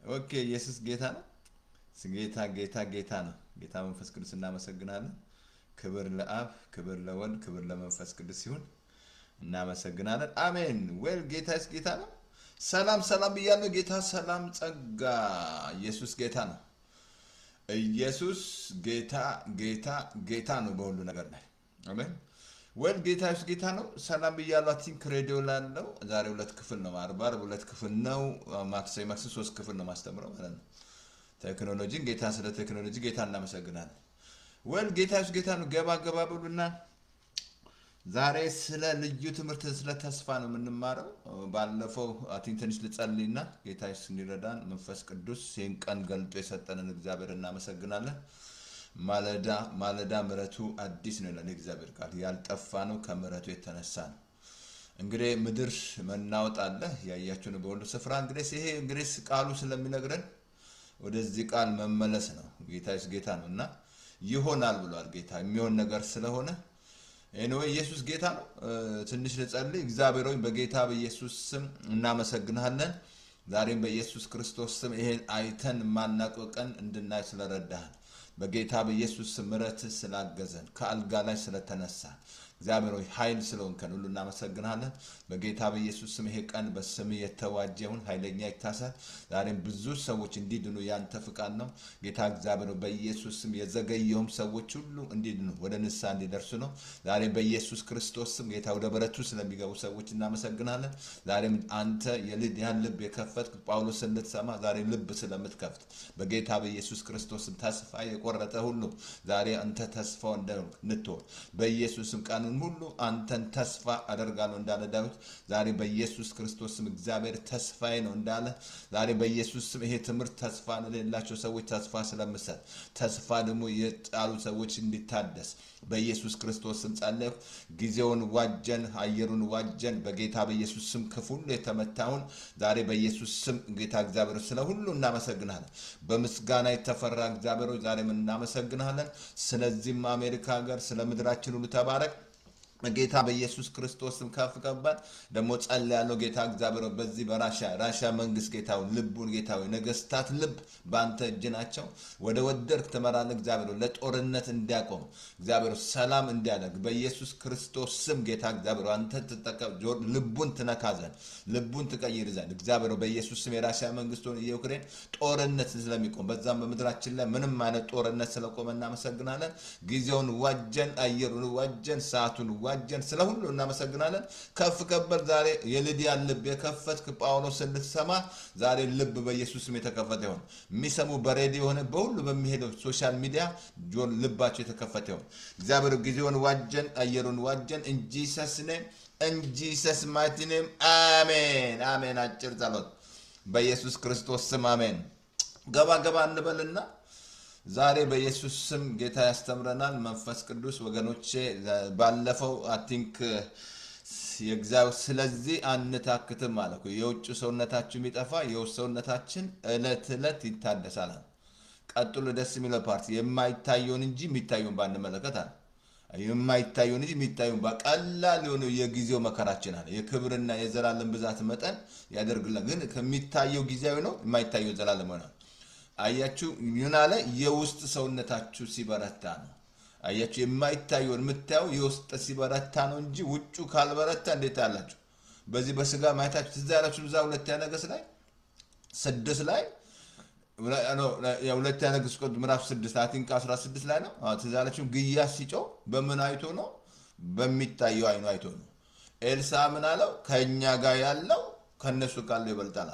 ኦኬ ኢየሱስ ጌታ ነው። ጌታ ነው። ጌታ መንፈስ ቅዱስ እናመሰግናለን። ክብር ለአብ፣ ክብር ለወልድ፣ ክብር ለመንፈስ ቅዱስ ይሁን። እናመሰግናለን። አሜን። ጌታ ነው። ሰላም ብያለሁ። ጌታ ሰላም ጸጋ። ኢየሱስ ጌታ ነው። ኢየሱስ ጌታ ነው በሁሉ ነገር ላይ። አሜን። ጌታ ነው። ሰላም ብያለሁ። ቲንክ ሬዲዮ ላለው ዛሬ ሁለት ክፍል ነው። አርብ ሁለት ክፍል ነው። ማክሰኞ ሶስት ክፍል ነው ማስተምረው ማለት ነው። ቴክኖሎጂን ስለ ቴክኖሎጂ ጌታ እናመሰግናለን። ጌታ ነው። ገባ ብሉና ዛሬ ስለ ልዩ ትምህርት ስለ ተስፋ ነው የምንማረው። ባለፈው ትንሽ ልጸልይና ጌታ እንዲረዳን መንፈስ ቅዱስ ይህን ቀን ገልጦ የሰጠንን እግዚአብሔር እናመሰግናለን። ማለዳ ምሕረቱ አዲስ ነው ይላል እግዚአብሔር ቃል። ያልጠፋ ነው ከምሕረቱ የተነሳ ነው። እንግዲህ ምድር መናወጥ አለ ያያችሁ ነው በሁሉ ስፍራ። እንግዲህ ቃሉ ስለሚነግረን ወደዚህ ቃል መመለስ ነው። ጌታ ነውና ይሆናል ብሏል። ጌታ የሚሆን ነገር ስለሆነ ኢየሱስ ጌታ ነው። ትንሽ ልጸልይ። እግዚአብሔር ሆይ በጌታ በኢየሱስ ስም እናመሰግናለን። ዛሬም በኢየሱስ ክርስቶስ ስም ይሄን አይተን ማናውቀው ቀን እንድናይ ስለረዳህን፣ በጌታ በኢየሱስ ስም ምሕረትህ ስላገዘን፣ ከአልጋ ላይ ስለተነሳ እግዚአብሔር ሆይ ኃይል ስለሆንከን ሁሉ እናመሰግናለን። በጌታ በኢየሱስ ስም ይሄ ቀን በስም የተዋጀውን ኃይለኛ ይታሰር። ዛሬም ብዙ ሰዎች እንዲድኑ ያንተ ፍቃድ ነው ጌታ እግዚአብሔር ሆይ በኢየሱስ ስም የዘገየውም ሰዎች ሁሉ እንዲድኑ ወደ ንስሐ እንዲደርሱ ነው። ዛሬም በኢየሱስ ክርስቶስ ስም ጌታ ወደ በረቱ ስለሚገቡ ሰዎች እናመሰግናለን። ዛሬም አንተ የልድያን ልብ የከፈትክ ጳውሎስን ልትሰማ ዛሬ ልብ ስለምትከፍት በጌታ በኢየሱስ ክርስቶስ ስም ተስፋ የቆረጠ ሁሉ ዛሬ አንተ ተስፋው እንድትሆን በኢየሱስ ስም ቀኑን ሁሉ አንተን ተስፋ አደርጋለሁ እንዳለ ዳዊት ዛሬ በኢየሱስ ክርስቶስ ስም እግዚአብሔር ተስፋዬ ነው እንዳለ ዛሬ በኢየሱስ ስም ይሄ ትምህርት ተስፋ ለሌላቸው ሰዎች ተስፋ ስለምሰጥ ተስፋ ደግሞ የጣሉ ሰዎች እንዲታደስ በኢየሱስ ክርስቶስ ስም ጸለይኩ። ጊዜውን ዋጀን፣ አየሩን ዋጀን። በጌታ በኢየሱስ ስም ክፉ ሁሉ የተመታውን ዛሬ በኢየሱስ ስም ጌታ እግዚአብሔር ስለ ሁሉ እናመሰግናለን። በምስጋና የተፈራ እግዚአብሔር ዛሬም እናመሰግናለን። ስለዚህም አሜሪካ ሀገር ስለ ምድራችን ሁሉ ተባረክ። ጌታ በኢየሱስ ክርስቶስም ከፍ ከባል ደግሞ ጸልያለሁ። ጌታ እግዚአብሔር በዚህ በራሽያ መንግስት ጌታው ልቡን ጌታው ነገስታት ልብ ባንተ እጅ ናቸው። ወደ ወደድክ ተመራለ እግዚአብሔር ለጦርነት እንዲያቆም እግዚአብሔር ሰላም እንዲያደርግ በኢየሱስ ክርስቶስ ስም ጌታ እግዚአብሔር አንተ ተጠቀም። ልቡን ትነካዘን፣ ልቡን ትቀይር ዘንድ እግዚአብሔር በኢየሱስ ስም የራሽያ መንግስት ሆነ የዩክሬን ጦርነት ስለሚቆም በዛም በምድራችን ላይ ምንም አይነት ጦርነት ስለቆመ እናመሰግናለን። ጊዜውን ዋጀን፣ አየሩን ዋጀን፣ ሰዓቱን ዋጀን። ስለ ሁሉ እናመሰግናለን። ከፍ ከበር ዛሬ የልድያን ልብ የከፈትክ ጳውሎስን ልትሰማ ዛሬ ልብ በኢየሱስ ስም የተከፈተ ይሁን። የሚሰሙ በሬዲዮ ሆነ በሁሉ በሚሄደው ሶሻል ሚዲያ ልባቸው የተከፈተ ይሁን። እግዚአብሔር ጊዜውን ዋጀን፣ አየሩን ዋጀን። in Jesus mighty name አሜን። አጭር ጸሎት በኢየሱስ ክርስቶስ ስም አሜን። ገባ እንበልና ዛሬ በኢየሱስ ስም ጌታ ያስተምረናል መንፈስ ቅዱስ። ወገኖቼ ባለፈው ቲንክ የእግዚአብሔር ስለዚህ አንታክትም ማለት ነው። የውጭ ሰውነታችን የሚጠፋ የውስጥ ሰውነታችን እለት ይታደሳል። ቀጥሎ ደስ የሚለው ፓርቲ የማይታየውን እንጂ የሚታየውን ባንመለከት አለ። የማይታየውን እንጂ የሚታየውን በቀላል የሆነው የጊዜው መከራችን አለ። የክብርና የዘላለም ብዛት መጠን ያደርግልን። ግን ከሚታየው ጊዜያዊ ነው፣ የማይታየው ዘላለም ነው። አያችሁ ይናለ የውስጥ ሰውነታችሁ ሲበረታ ነው። አያችሁ የማይታየውን የምታየው የውስጥ ሲበረታ ነው እንጂ ውጩ ካልበረታ እንዴት አላችሁ? በዚህ በስጋ ማየታችሁ ትዝ ያላችሁ ብዛ ሁለተኛ ነገሥት ላይ 6 ላይ ሁለተኛ ነገሥት ምዕራፍ 6 አቲንክ 16 ላይ ነው። ትዝ ያላችሁ ግያዝ ሲጮህ በምን አይቶ ነው? በሚታየው አይኑ አይቶ ነው። ኤልሳ ምን አለው? ከኛ ጋር ያለው ከነሱ ካለው ይበልጣል።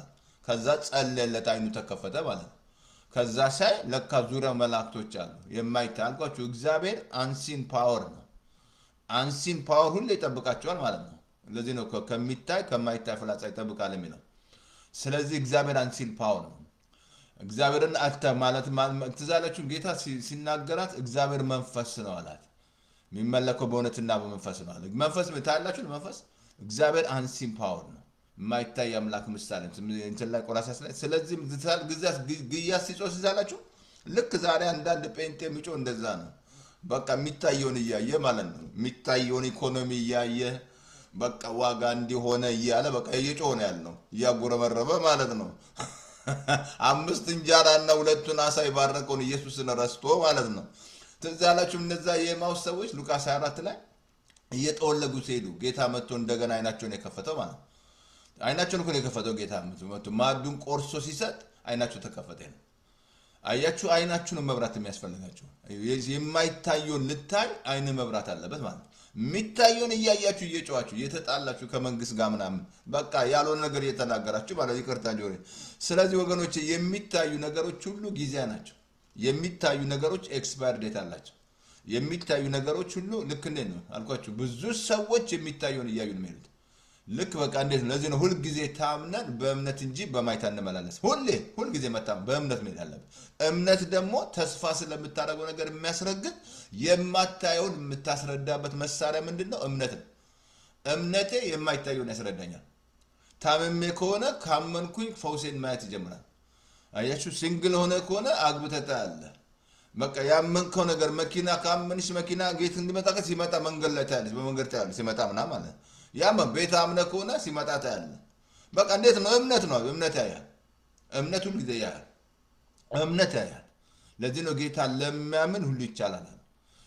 ከዛ ጸለየለት፣ አይኑ ተከፈተ ማለት ነው። ከዛ ሳይ ለካ ዙሪያው መላእክቶች አሉ። የማይታልቋቸው እግዚአብሔር አንሲን ፓወር ነው። አንሲን ፓወር ሁሉ ይጠብቃቸዋል ማለት ነው። ለዚህ ነው ከሚታይ ከማይታይ ፍላጻ ይጠብቃል የሚለው። ስለዚህ እግዚአብሔር አንሲን ፓወር ነው። እግዚአብሔርን አታ ማለት ትዛላችሁ ጌታ ሲናገራት እግዚአብሔር መንፈስ ነው አላት። የሚመለከው በእውነትና በመንፈስ ነው አለ። መንፈስ ታያላችሁ። መንፈስ እግዚአብሔር አንሲን ፓወር ነው። ማይታይ አምላክ ምሳሌ እንትን ላይ ቆራሳስ ላይ ስለዚህ ግያዝ ሲጮህ ሲዛላችሁ ልክ ዛሬ አንዳንድ ጴንጤ የሚጮህ እንደዛ ነው። በቃ የሚታየውን እያየ ማለት ነው። የሚታየውን ኢኮኖሚ እያየ በቃ ዋጋ እንዲሆነ እያለ በቃ እየጮህ ነው ያለው፣ እያጎረመረበ ማለት ነው። አምስት እንጀራና ሁለቱን አሳ የባረከውን ኢየሱስን ረስቶ ማለት ነው። ትዝ ያላችሁ እነዛ የኤማሁስ ሰዎች ሉቃስ 24 ላይ እየጠወለጉ ሲሄዱ ጌታ መጥቶ እንደገና አይናቸውን የከፈተው ማለት ነው። አይናቸውን እኮ ነው የከፈተው ጌታ መጥቶ ማዕዱን ቆርሶ ሲሰጥ አይናቸው ተከፈተ ነው። አያችሁ፣ አይናችሁ ነው መብራት የሚያስፈልጋችሁ። የማይታየውን ልታይ አይን መብራት አለበት ማለት ነው። የሚታየውን እያያችሁ እየጨዋችሁ እየተጣላችሁ ከመንግስት ጋር ምናምን በቃ ያልሆነ ነገር እየተናገራችሁ ማለት ይቅርታ ጆሬ። ስለዚህ ወገኖች የሚታዩ ነገሮች ሁሉ ጊዜያ ናቸው። የሚታዩ ነገሮች ኤክስፓየር ዴት አላቸው። የሚታዩ ነገሮች ሁሉ ልክ እንዴት ነው አልኳችሁ፣ ብዙ ሰዎች የሚታዩን እያዩ ነው የሚሄዱት። ልክ በቃ እንዴት ነው። ለዚህ ነው ሁል ጊዜ ታምነን በእምነት እንጂ በማየት አንመላለስ። ሁል ጊዜ መታመን በእምነት መሄድ አለብን። እምነት ደግሞ ተስፋ ስለምታደርገው ነገር የሚያስረግጥ የማታየውን የምታስረዳበት መሳሪያ ምንድነው? እምነት ነው። እምነቴ የማይታየውን ያስረዳኛል። ታምሜ ከሆነ ካመንኩኝ ፈውሴን ማየት ይጀምራል። አያችሁ፣ ሲንግል ሆነ ከሆነ አግብተታ አለ በቃ ያመንከው ነገር መኪና ካመንሽ መኪና ጌት እንዲመጣ ሲመጣ መንገድ ላይ ታያለሽ፣ በመንገድ ታያለሽ ሲመጣ ምናምን ማለት ያም ቤት አምነ ከሆነ ሲመጣ ታያለሽ። በቃ እንዴት ነው? እምነት ነው። እምነት ያያል። እምነት ሁሉ ጊዜ ያያል። እምነት ያያል። ለዚህ ነው ጌታ ለሚያምን ሁሉ ይቻላል።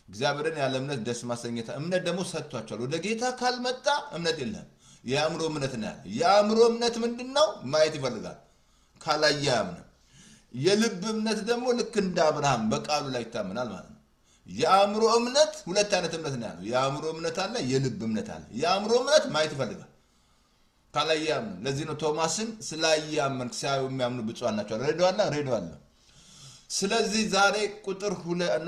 እግዚአብሔርን ያለ እምነት ደስ ማሰኘት። እምነት ደግሞ ሰጥቷቸዋል። ወደ ጌታ ካልመጣ እምነት የለም። የአእምሮ እምነት ነው ያለ። የአእምሮ እምነት ምንድነው? ማየት ይፈልጋል፣ ካላየ አያምንም። የልብ እምነት ደግሞ ልክ እንደ አብርሃም በቃሉ ላይ ይታመናል ማለት ነው። የአእምሮ እምነት ሁለት አይነት እምነት ነው ያለው። የአእምሮ እምነት አለ፣ የልብ እምነት አለ። የአእምሮ እምነት ማየት ይፈልጋል፣ ካላየ አያምንም። ለዚህ ነው ቶማስን ስላየ አመንክ ሲያዩ የሚያምኑ ብፁዓን ናቸው። ሬዲዋላ። ስለዚህ ዛሬ ቁጥር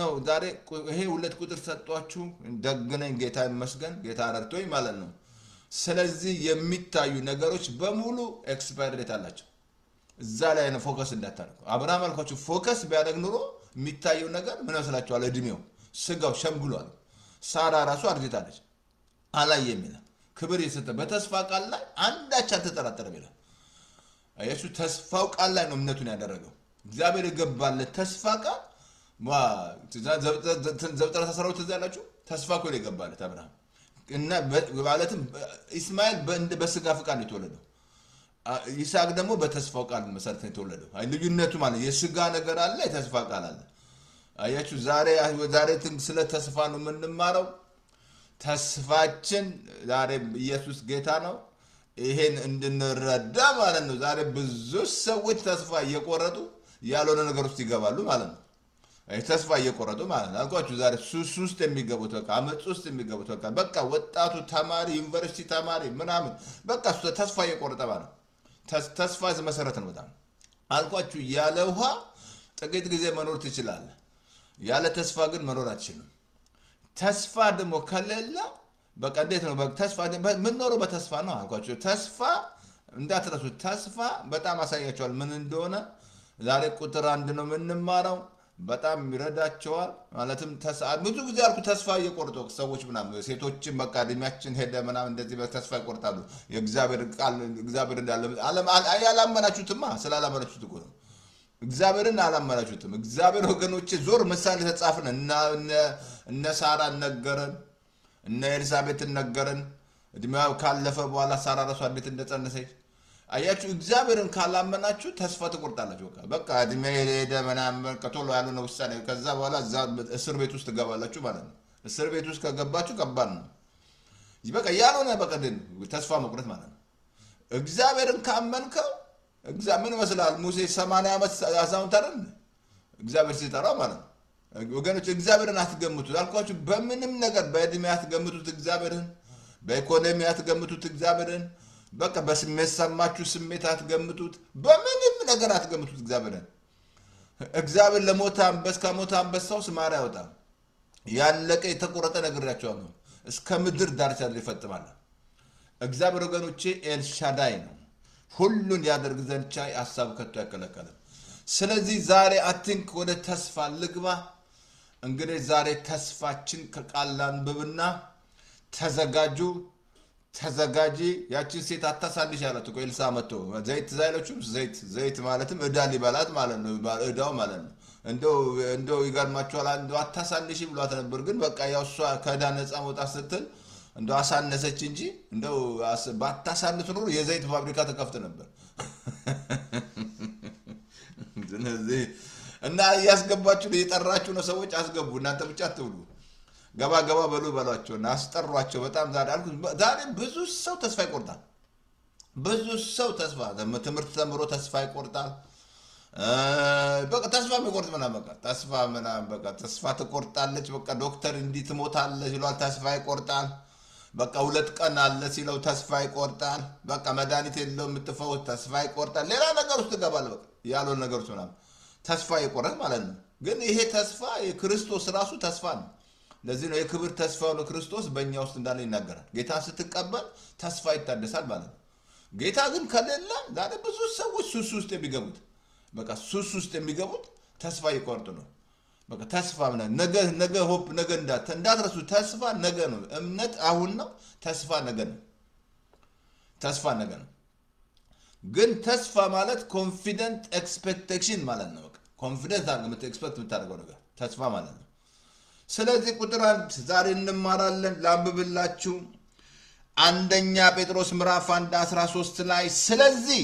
ነው። ዛሬ ይሄ ሁለት ቁጥር ሰጧችሁ። ደግነኝ፣ ጌታ ይመስገን፣ ጌታ ረድቶኝ ማለት ነው። ስለዚህ የሚታዩ ነገሮች በሙሉ ኤክስፓየር ዴት አላቸው። እዛ ላይ ነው ፎከስ እንዳታደርጉ። አብርሃም አልኳችሁ ፎከስ ቢያደርግ ኑሮ የሚታየው ነገር ምን መስላችኋል? እድሜው ስጋው ሸምግሏል። ሳራ ራሱ አርጅታለች፣ አላየም ይላል። ክብር የሰጠ በተስፋ ቃል ላይ አንዳች አልተጠራጠረም ይላል። አያችሁ፣ ተስፋው ቃል ላይ ነው እምነቱን ያደረገው። እግዚአብሔር የገባለት ተስፋ ቃል ዘፍጥረት 12 ትዝ ያላችሁ ተስፋ እኮ ነው የገባለት አብርሃም እና ማለትም ኢስማኤል በስጋ ፍቃድ የተወለደው፣ ይስሐቅ ደግሞ በተስፋው ቃል መሰረት የተወለደው። ልዩነቱ ማለት የስጋ ነገር አለ፣ የተስፋ ቃል አለ። አያችሁ፣ ዛሬ ስለ ተስፋ ነው የምንማረው። ተስፋችን ዛሬ ኢየሱስ ጌታ ነው። ይሄን እንድንረዳ ማለት ነው። ዛሬ ብዙ ሰዎች ተስፋ እየቆረጡ ያልሆነ ነገር ውስጥ ይገባሉ ማለት ነው። ተስፋ እየቆረጡ ማለት ነው። አልኳችሁ ዛሬ ሱስ ውስጥ የሚገቡት በቃ አመጽ ውስጥ የሚገቡት በቃ ወጣቱ ተማሪ ዩኒቨርሲቲ ተማሪ ምናምን በቃ ተስፋ እየቆረጠ ማለት ነው። ተስፋ መሰረት ነው በጣም አልኳችሁ። ያለ ውሃ ጥቂት ጊዜ መኖር ትችላለህ፣ ያለ ተስፋ ግን መኖር አትችልም። ተስፋ ደግሞ ከሌለ በቃ እንዴት ነው? ተስፋ የምንኖረው በተስፋ ነው አልኳችሁ። ተስፋ እንዳትረሱት። ተስፋ በጣም አሳያቸዋል ምን እንደሆነ። ዛሬ ቁጥር 1 ነው የምንማረው። በጣም ይረዳቸዋል ማለትም ብዙ ጊዜ አልኩ ተስፋ እየቆረጡ ሰዎች ምናምን ሴቶችን በቃ እድሜያችን ሄደ ምናምን እንደዚህ በተስፋ ይቆርጣሉ። የእግዚአብሔር ቃል እግዚአብሔር እንዳለ አላመናችሁትማ። ስላላመናችሁት እኮ ነው። እግዚአብሔርን አላመናችሁትም። እግዚአብሔር ወገኖቼ ዞር ምሳሌ ተጻፈን እነ ሳራ ነገረን፣ እነ ኤልሳቤጥ ነገረን። እድሜው ካለፈ በኋላ ሳራ ራሷ እንዴት እንደጸነሰች አያችሁ። እግዚአብሔርን ካላመናችሁ ተስፋ ትቆርጣላችሁ። በቃ እድሜ ሄደ ምናምን ከቶሎ ያሉ ነው ውሳኔ። ከዛ በኋላ እስር ቤት ውስጥ ትገባላችሁ ማለት ነው። እስር ቤት ውስጥ ከገባችሁ ከባድ ነው። በቃ ያልሆነ በቃ ተስፋ መቁረጥ ማለት ነው። እግዚአብሔርን ካመንከው ምን ይመስላል? ሙሴ 80 ዓመት አዛውንት አይደል እግዚአብሔር ሲጠራው ማለት ነው። ወገኖች እግዚአብሔርን አትገምቱት አልኳችሁ። በምንም ነገር በእድሜ አትገምቱት እግዚአብሔርን፣ በኢኮኖሚ አትገምቱት እግዚአብሔርን፣ በቃ በስሜት ሰማችሁ ስሜት አትገምቱት፣ በምንም ነገር አትገምቱት እግዚአብሔርን። እግዚአብሔር ለሞተ አንበሳ ከሞተ አንበሳው ስማር ያወጣል። ያለቀ የተቆረጠ ነግሬያቸዋለሁ። እስከ ምድር ዳርቻ ይፈጽማል። እግዚአብሔር ወገኖቼ ኤልሻዳይ ነው። ሁሉን ያደርግ ዘንድ ቻይ፣ ሐሳብ ከቶ አይከለከልም። ስለዚህ ዛሬ አትንክ ወደ ተስፋ ልግባ። እንግዲህ ዛሬ ተስፋችን ከቃል አንብብና ተዘጋጂ። ያችን ሴት አታሳልሽ ያላት እኮ ኤልሳ መጥቶ ዘይት ዛይሎቹ ዘይት ማለትም እዳ ሊበላት ማለት ነው። እዳው ማለት ነው። እንደው ይገርማችኋል። እንደው አታሳልሽ ብሏት ነበር። ግን በቃ ያው እሷ ከእዳ ነፃ መውጣት ስትል እንደው አሳነሰች እንጂ እንደው ባታሳልፍ ኖሮ የዘይት ፋብሪካ ተከፍት ነበር። ስለዚህ እና ያስገባችሁ እየጠራችሁ ነው ሰዎች አስገቡ እናንተ ብቻ አትብሉ ገባ ገባ በሉ በሏቸውና አስጠሯቸው በጣም ዛሬ ብዙ ሰው ተስፋ ይቆርጣል ብዙ ሰው ተስፋ ትምህርት ተምሮ ተስፋ ይቆርጣል በቃ ተስፋ የሚቆርጥ ምናምን በቃ ተስፋ ትቆርጣለች በቃ ዶክተር እንዲህ ትሞታለች ይሏል ተስፋ ይቆርጣል በቃ 2 ቀን አለ ሲለው ተስፋ ይቆርጣል በቃ መድኃኒት የለውም የምትፈውስ ተስፋ ይቆርጣል ሌላ ነገር ውስጥ ይገባል በቃ ያለውን ነገር ውስጥ ምናምን ተስፋ ይቆርጥ ማለት ነው ግን ይሄ ተስፋ የክርስቶስ ራሱ ተስፋ ነው ለዚህ ነው የክብር ተስፋው ነው ክርስቶስ በእኛ ውስጥ እንዳለ ይናገራል ጌታን ስትቀበል ተስፋ ይታደሳል ማለት ነው ጌታ ግን ከሌለ ዛሬ ብዙ ሰዎች ሱስ ውስጥ የሚገቡት በቃ ሱስ ውስጥ የሚገቡት ተስፋ ይቆርጡ ነው በቃ ተስፋ ነገ ሆፕ ነገ እንዳትረሱ ተስፋ ነገ ነው እምነት አሁን ነው ተስፋ ነገ ነው ግን ተስፋ ማለት ኮንፊደንት ኤክስፔክቴሽን ማለት ነው በቃ ኮንፊደንስ አድርገህ ኤክስፔክት የምታደርገው ነገር ተስፋ ማለት ነው ስለዚህ ቁጥር 1 ዛሬ እንማራለን ላንብብላችሁ አንደኛ ጴጥሮስ ምዕራፍ 1:13 ላይ ስለዚህ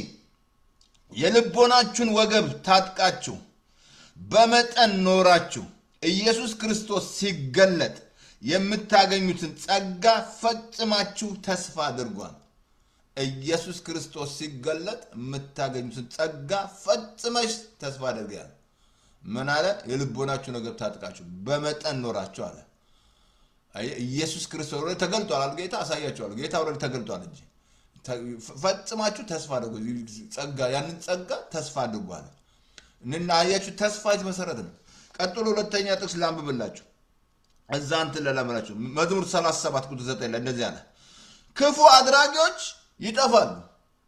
የልቦናችሁን ወገብ ታጥቃችሁ በመጠን ኖራችሁ ኢየሱስ ክርስቶስ ሲገለጥ የምታገኙትን ጸጋ ፈጽማችሁ ተስፋ አድርጓል ኢየሱስ ክርስቶስ ሲገለጥ የምታገኙትን ጸጋ ፈጽመሽ ተስፋ አድርጓል ምን አለ የልቦናችሁን ወገብ ታጥቃችሁ በመጠን ኖራችሁ አለ ኢየሱስ ክርስቶስ ወደ ተገልጧል አልጌታ አሳያችኋል ጌታ ወደ ተገልጧል እንጂ ፈጽማችሁ ተስፋ አድርጉ ጸጋ ያንን ጸጋ ተስፋ አድርጓል እና አያችሁ ተስፋ የተመሰረተ ነው ቀጥሎ ሁለተኛ ጥቅስ ላንብብላችሁ እዛንት ለላመላችሁ መዝሙር 37 ቁጥር 9 ላይ እንደዚህ አለ ክፉ አድራጊዎች ይጠፋሉ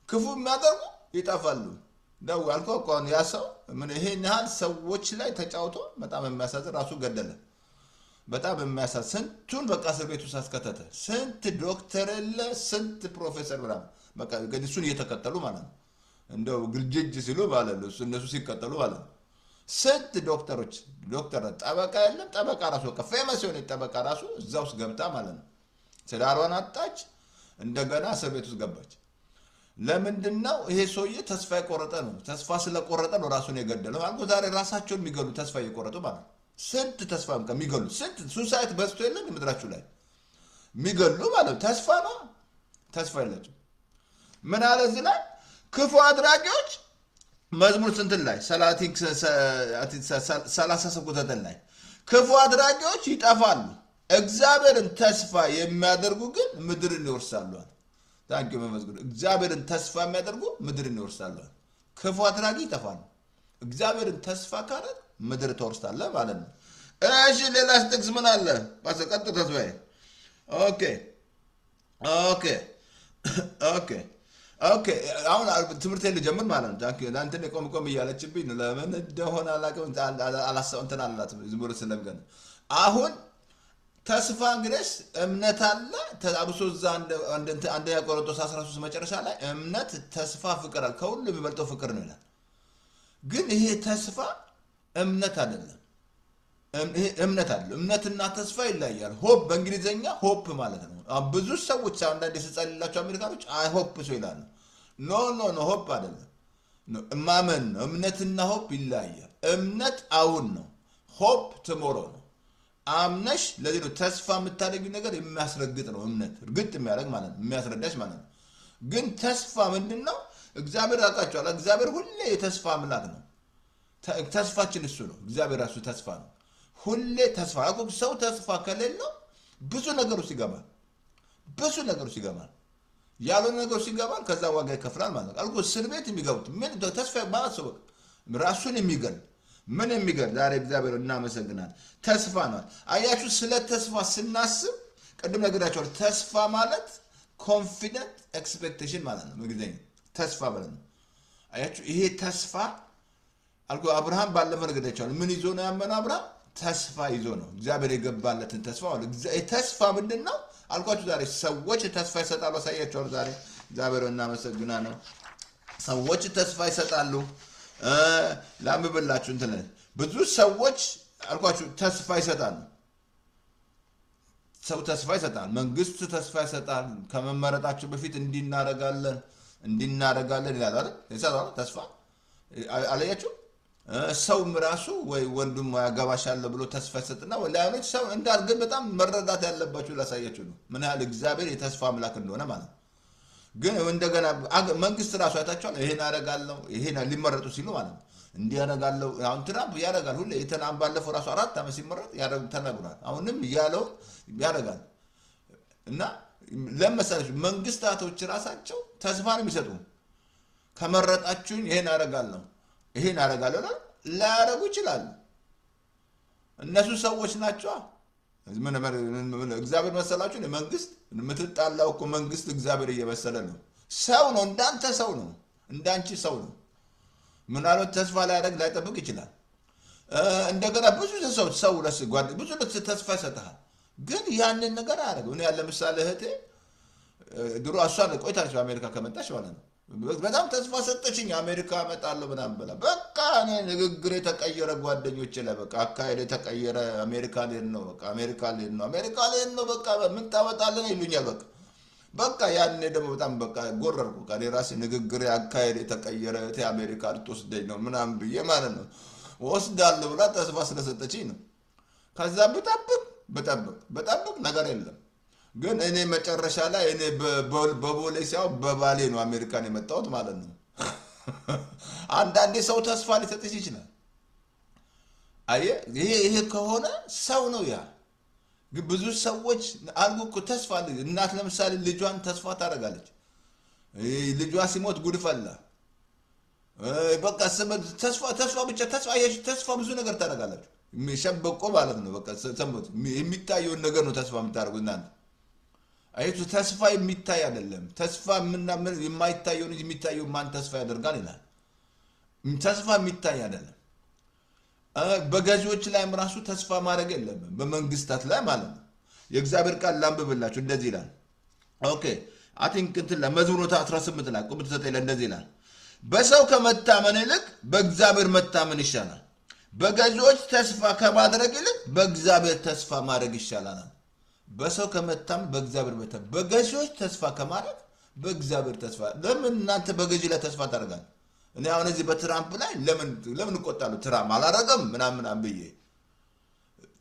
ክፉ የሚያደርጉ ይጠፋሉ ደው አልኳኳን ያሰው ምን ይሄን ያህል ሰዎች ላይ ተጫውቶ በጣም የሚያሳዝን ራሱ ገደለ በጣም የሚያሳዝን ስንቱን በቃ እስር ቤት ውስጥ አስከተተ ስንት ዶክተር የለ ስንት ፕሮፌሰር ብራ በቃ እሱን እየተከተሉ ማለት ነው እንደው ግልጅጅ ሲሉ ማለት ነው እነሱ ሲከተሉ ማለት ነው ስንት ዶክተር ጠበቃ የለም ጠበቃ ራሱ በቃ ፌመስ የሆነ ጠበቃ ራሱ እዛው ውስጥ ገብታ ማለት ነው ትዳሯን አጣች እንደገና እስር ቤት ውስጥ ገባች ለምንድነው ይሄ ሰውዬ ተስፋ የቆረጠ ነው ተስፋ ስለቆረጠ ነው ራሱን የገደለው አልኩ ዛሬ ራሳቸውን የሚገሉ ተስፋ እየቆረጡ ማለት ስንት ተስፋ የሚገሉ ስንት ሱሳይድ በስቶ የለም ምድራችሁ ላይ የሚገሉ ማለት ተስፋ ነው ተስፋ የላቸው ምን አለ እዚህ ላይ ክፉ አድራጊዎች መዝሙር ስንት ላይ 37 ላይ ክፉ አድራጊዎች ይጠፋሉ እግዚአብሔርን ተስፋ የሚያደርጉ ግን ምድርን ይወርሳሉ ታንኪ መዝሙር እግዚአብሔርን ተስፋ የሚያደርጉ ምድርን ይወርሳሉ ክፉ አድራጊ ይጠፋሉ እግዚአብሔርን ተስፋ ካረግ ምድር ተወርሳለህ ማለት ነው እሺ ሌላ ጥቅስ ምን አለ ባሰቀጥ ተስፋዬ ኦኬ አሁን ትምህርት ልጀምር ማለት ነው ታንኪ አንተ ቆም እያለችብኝ ለምን እንደሆነ አላቀም አላሰውንተን አላት ዝሙር ስለምገን አሁን ተስፋ እንግዲህ እምነት አለ ተአብሶ እዛ አንደ ቆሮንቶስ 13 መጨረሻ ላይ እምነት ተስፋ ፍቅር አለ ከሁሉ የሚበልጠው ፍቅር ነው ይላል ግን ይሄ ተስፋ እምነት አይደለም እምነት አይደለም እምነትና ተስፋ ይለያያል ሆፕ በእንግሊዘኛ ሆፕ ማለት ነው ብዙ ሰዎች አንዳንዴ ሲጸልላቸው አሜሪካኖች አይ ሆፕ ሶ ይላሉ ኖ ሆፕ አይደለም ማመን ነው እምነትና ሆፕ ይለያያል እምነት አሁን ነው ሆፕ ቶሞሮ ነው አምነሽ ለዚህ ነው ተስፋ የምታደርጊው ነገር የሚያስረግጥ ነው እምነት እርግጥ የሚያደርግ ማለት ነው የሚያስረዳሽ ማለት ነው ግን ተስፋ ምንድነው እግዚአብሔር ያውቃቸዋል እግዚአብሔር ሁሌ የተስፋ አምላክ ነው ተስፋችን እሱ ነው እግዚአብሔር ራሱ ተስፋ ነው ሁሌ ተስፋ አቆም ሰው ተስፋ ከሌለው ብዙ ነገሮች ይገባል ያለው ነገሮች ይገባል ከዛ ዋጋ ይከፍላል ማለት ነው አልኩ እስር ቤት የሚገቡት ምን ተስፋ ማለት ሰው ራሱን የሚገል ምን የሚገል ዛሬ እግዚአብሔር እናመሰግናለን ተስፋ ነው አያችሁ ስለ ተስፋ ስናስብ ቀደም ነገራችሁ ተስፋ ማለት ኮንፊደንት ኤክስፔክቴሽን ማለት ነው ምግዘኝ ተስፋ ማለት ነው አያችሁ ይሄ ተስፋ አልኩ አብርሃም ባለፈው ነገራችሁ ምን ይዞ ነው ያመነው አብርሃም ተስፋ ይዞ ነው እግዚአብሔር የገባለትን ተስፋ ነው ተስፋ ምንድነው አልኳችሁ ዛሬ ሰዎች ተስፋ ይሰጣሉ አሳያችሁ ዛሬ እግዚአብሔር እናመሰግናለን ሰዎች ተስፋ ይሰጣሉ ላምብላችሁ እንትን ብዙ ሰዎች አልኳችሁ ተስፋ ይሰጣሉ ሰው ተስፋ ይሰጣል መንግስት ተስፋ ይሰጣል ከመመረጣቸው በፊት እንዲናረጋለን ይላል አይደል ይሰጣል ተስፋ አለያችሁ ሰውም ራሱ ወይ ወንድም ያገባሻል ብሎ ተስፋ ሰጥና ወላሂ ሰው እንዳልገ በጣም መረዳት ያለባችሁ ላሳያችሁ ነው ምን ያህል እግዚአብሔር የተስፋ አምላክ እንደሆነ ማለት ነው። ግን እንደገና መንግስት ራሱ አይታችኋል ይሄን አደርጋለሁ ይሄን ሊመረጡ ሲሉ ማለት ነው እንዲያደርጋለሁ አሁን ትራምፕ ያደርጋል ሁሌ የተናም ባለፈው ራሱ 4 ዓመት ሲመረጥ ያደርግ ተናግሯል። አሁንም ያለው ያደርጋል እና ለምሳሌ መንግስታቶች ራሳቸው ተስፋ ነው የሚሰጡ ከመረጣችሁኝ ይሄን አደርጋለሁ ይሄን አደርጋለሁ ላያደርጉ ይችላል። እነሱ ሰዎች ናቸው። ምን እግዚአብሔር መሰላችሁ መንግስት የምትጣላው እኮ መንግስት እግዚአብሔር እየመሰለ ነው። ሰው ነው እንዳንተ ሰው ነው እንዳንቺ ሰው ነው። ምናልባት ተስፋ ላያደርግ ላይጠብቅ ይችላል። እንደገና ብዙ ሰው ብዙ ተስፋ ይሰጣል ግን ያንን ነገር አያደርግም። እኔ ያለ ምሳሌ እህቴ ድሮ እሷን ቆይታለች በአሜሪካ ከመጣች ማለት ነው በጣም ተስፋ ሰጠችኝ አሜሪካ እመጣለሁ ምናምን ብላ በቃ ንግግሬ ተቀየረ ጓደኞቼ ላይ በቃ አካሄዴ ተቀየረ አሜሪካ ልሄድ ነው በቃ አሜሪካ ልሄድ ነው በቃ ምን ታወጣለህ ይሉኛል በቃ ያኔ ደግሞ በጣም በቃ ጎረርኩ እኔ ራሴ ንግግሬ አካሄዴ ተቀየረ እቴ አሜሪካ ልትወስደኝ ነው ምናምን ብዬ ማለት ነው ወስዳለሁ ብላ ተስፋ ስለሰጠችኝ ነው። ከዛ በጣም ነገር የለም ግን እኔ መጨረሻ ላይ እኔ በቦሌ ሲያው በባሌ ነው አሜሪካን የመጣሁት ማለት ነው። አንዳንዴ ሰው ተስፋ ሊሰጥሽ ይችላል። ይሄ ከሆነ ሰው ነው ያ ግን ብዙ ሰዎች አልኩ እኮ ተስፋ እናት ለምሳሌ ልጇን ተስፋ ታደርጋለች ልጇ ሲሞት ጉድ ፈላ በቃ ተስፋ ብቻ ተስፋ ብዙ ነገር ታደርጋላችሁ ሸበቆ ማለት ነው በቃ ሰምት የሚታየውን ነገር ነው ተስፋ የምታደርጉት እናንተ አይቱ ተስፋ የሚታይ አይደለም ተስፋ ምን የማይታየው እንጂ የሚታየው ማን ተስፋ ያደርጋል ይላል። ተስፋ የሚታይ አይደለም በገዢዎች ላይም ራሱ ተስፋ ማድረግ የለም በመንግስታት ላይ ማለት ነው። የእግዚአብሔር ቃል ላንብብላችሁ እንደዚህ ይላል ኦኬ አይ ቲንክ እንትን ለመዝሙር 18 ላይ ቁጥር 9 ላይ እንደዚህ ይላል በሰው ከመታመን ይልቅ በእግዚአብሔር መታመን ይሻላል በገዢዎች ተስፋ ከማድረግ ይልቅ በእግዚአብሔር ተስፋ ማድረግ ይሻላል። በሰው ከመታመን በእግዚአብሔር መታመን በገዢዎች ተስፋ ከማድረግ በእግዚአብሔር ተስፋ ለምን እናንተ በገዢ ላይ ተስፋ ታደርጋለህ? እኔ አሁን እዚህ በትራምፕ ላይ ለምን እቆጣለሁ ትራምፕ አላረገም ምናምን አንብዬ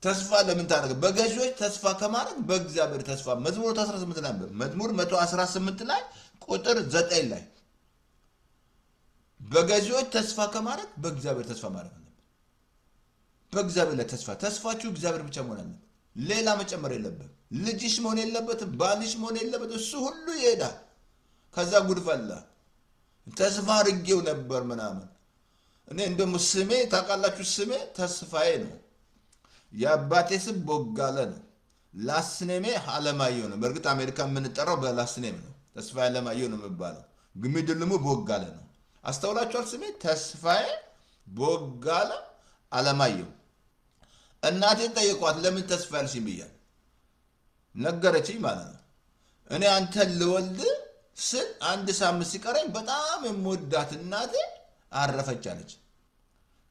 ተስፋ ለምን ታደርግ በገዢዎች ተስፋ ከማድረግ በእግዚአብሔር ተስፋ መዝሙር 18 ላይ መዝሙር 118 ላይ ቁጥር 9 ላይ በገዢዎች ተስፋ ከማድረግ በእግዚአብሔር ተስፋ ማድረግ ነው። በእግዚአብሔር ላይ ተስፋችሁ እግዚአብሔር ብቻ መሆን አለበት ሌላ መጨመር የለበትም። ልጅሽ መሆን የለበትም ባልሽ መሆን የለበትም እሱ ሁሉ ይሄዳል። ከዛ ጉድ ፈላ ተስፋ አድርጌው ነበር ምናምን እኔ እንደም ስሜ ታውቃላችሁ ስሜ ተስፋዬ ነው የአባቴ ስም ቦጋለ ነው ላስኔሜ አለማየሁ ነው። በእርግጥ አሜሪካ የምንጠራው በላስኔም ነው ተስፋዬ አለማየሁ ነው የሚባለው ግምድልሙ ቦጋለ ነው። አስተውላችኋል ስሜ ተስፋዬ ቦጋለ አለማየሁ። እናቴን ጠየቋት ለምን ተስፋ ያልሽኝ ብያለሁ ነገረችኝ ማለት ነው። እኔ አንተን ልወልድ ስል አንድ ሳምንት ሲቀረኝ በጣም የምወዳት እናቴ አረፈች አለች።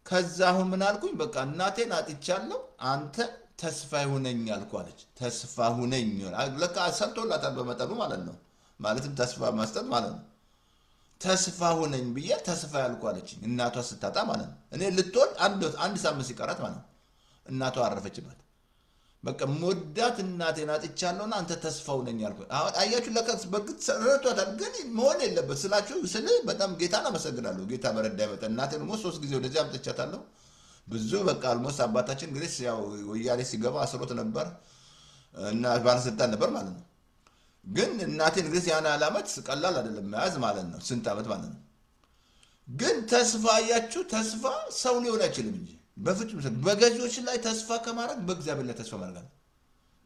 ከዛ አሁን ምን አልኩኝ በቃ እናቴን አጥቻለሁ አንተ ተስፋ ሁነኝ አልኩ አለች። ተስፋ ሁነኝ ለካ ሰጥቶላታል በመጠኑ ማለት ነው ማለትም ተስፋ መስጠት ማለት ነው። ተስፋ ሁነኝ ብዬ ተስፋ ያልኩ አለች እናቷ ስታጣ ማለት ነው። እኔ ልትወልድ አንድ ሳምንት ሲቀራት ማለት ነው እናቷ አረፈችባት። በቃ ሞዳት እናቴን አጥቻለሁና አንተ ተስፋው ነኝ አልኩ። አሁን አያችሁ ለካስ በግጥ ሰረቷታል ግን መሆን የለበት ስላችሁ ስለ በጣም ጌታን አመሰግናለሁ። ጌታ በረዳይ መጠን እናቴን ሞስ 3 ጊዜ ወደዚህ አምጥቻታለሁ። ብዙ በቃ አልሞስ አባታችን ግሬስ ያው ወያኔ ሲገባ አስሮት ነበር እና ባለስልጣን ነበር ማለት ነው። ግን እናቴን ግሬስ ያን አላመት ቀላል አይደለም መያዝ ማለት ነው ስንት አመት ማለት ነው። ግን ተስፋ አያችሁ ተስፋ ሰው ሊሆን አይችልም እንጂ በፍጹም በገዢዎች ላይ ተስፋ ከማድረግ በእግዚአብሔር ላይ ተስፋ ማድረግ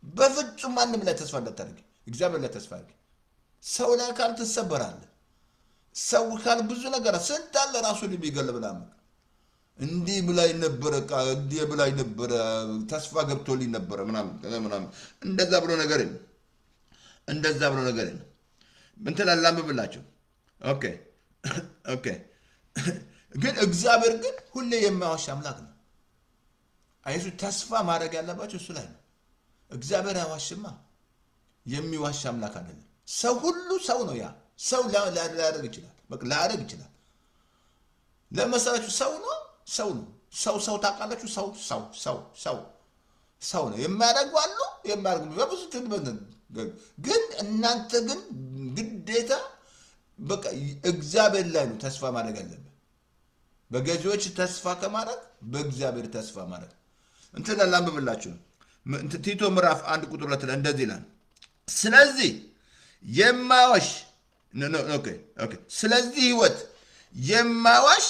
በፍጹም ማንም ላይ ተስፋ እንዳታደርግ እግዚአብሔር ላይ ተስፋ አድርግ። ሰው ላይ ካል ትሰበራለህ። ሰው ካል ብዙ ነገር ስንት አለ ራሱን የሚገልብና እንዲህ ብላይ ነበር እንዲህ ብላይ ነበር ተስፋ ገብቶልኝ ነበር ምናምን እንደዛ ብሎ ነገር የለም እንደዛ ብሎ ነገር የለም። እንትን አላምብላችሁ ኦኬ ግን እግዚአብሔር ግን ሁሌ የማይዋሽ አምላክ ነው። አይሱ ተስፋ ማድረግ ያለባችሁ እሱ ላይ ነው። እግዚአብሔር አይዋሽማ የሚዋሽ አምላክ አይደለም። ሰው ሁሉ ሰው ነው ያ ሰው ላያደርግ ይችላል በቃ ላያደርግ ይችላል። ለመሰላችሁ ሰው ነው ሰው ነው። ሰው ታውቃላችሁ? ሰው ነው። የማያደርጉ አሉ፣ የማያደርጉ በብዙ ግን እናንተ ግን ግዴታ በቃ እግዚአብሔር ላይ ነው ተስፋ ማድረግ ያለብን። በገዢዎች ተስፋ ከማድረግ በእግዚአብሔር ተስፋ ማድረግ። እንትን ላንብብላችሁ ቲቶ ምዕራፍ 1 ቁጥር 2 ላይ እንደዚህ ይላል። ስለዚህ የማዋሽ ስለዚህ ህይወት የማዋሽ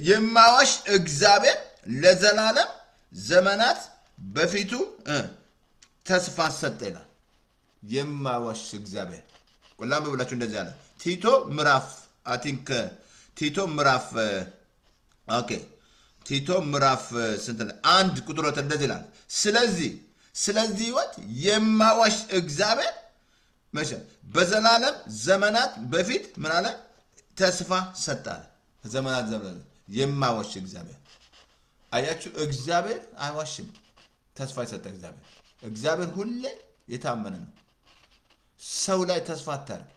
የማዋሽ እግዚአብሔር ለዘላለም ዘመናት በፊቱ ተስፋ ሰጠ ይላል። የማዋሽ እግዚአብሔር ቆላም ብላችሁ እንደዚህ አለ። ቲቶ ምዕራፍ ቲቶ ምዕራፍ ስንት ላይ 1 ቁጥር 2 እንደዚህ ይላል። ስለዚህ ህይወት የማዋሽ እግዚአብሔር በዘላለም ዘመናት በፊት ምን አለ? ተስፋ ሰጣለ። ዘመናት የማዋሽ እግዚአብሔር። አያችሁ፣ እግዚአብሔር አይዋሽም። ተስፋ የሰጠ እግዚአብሔር ሁሌ የታመነ ነው። ሰው ላይ ተስፋ አታርግ።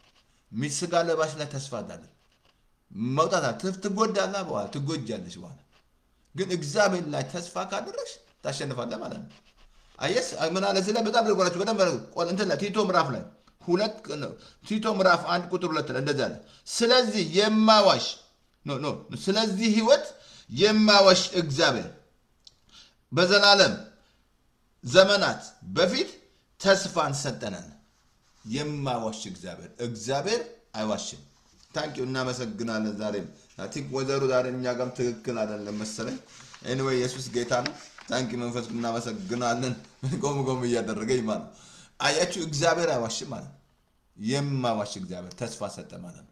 ስጋ ለባሽ ላይ ተስፋ አታርግ። መውጣት ትጎዳለህ፣ በኋላ ትጎጃለሽ። በኋላ ግን እግዚአብሔር ላይ ተስፋ ካደረግሽ ታሸንፋለህ ማለት ነው። አየስ ምን አለ? ስለ በጣም ልቆራችሁ በደንብ እንትን ላይ ቲቶ ምዕራፍ ላይ ቲቶ ምዕራፍ 1 ቁጥር 2 ላይ እንደዛ አለ። ስለዚህ የማዋሽ ስለዚህ ህይወት የማዋሽ እግዚአብሔር በዘላለም ዘመናት በፊት ተስፋን ሰጠናል። የማዋሽ እግዚአብሔር አይዋሽም። ታንኪው እናመሰግናለን። ዛሬም ታንክ ወዘሩ ዛሬ እኛ ጋርም ትክክል አይደለም መሰለኝ። ኤኒዌይ ኢየሱስ ጌታ ነው። ታንኪ መንፈስ እናመሰግናለን። ጎም እያደረገኝ ማለት አያችሁ፣ እግዚአብሔር አይዋሽም ማለት የማዋሽ እግዚአብሔር ተስፋ ሰጠ ማለት ነው።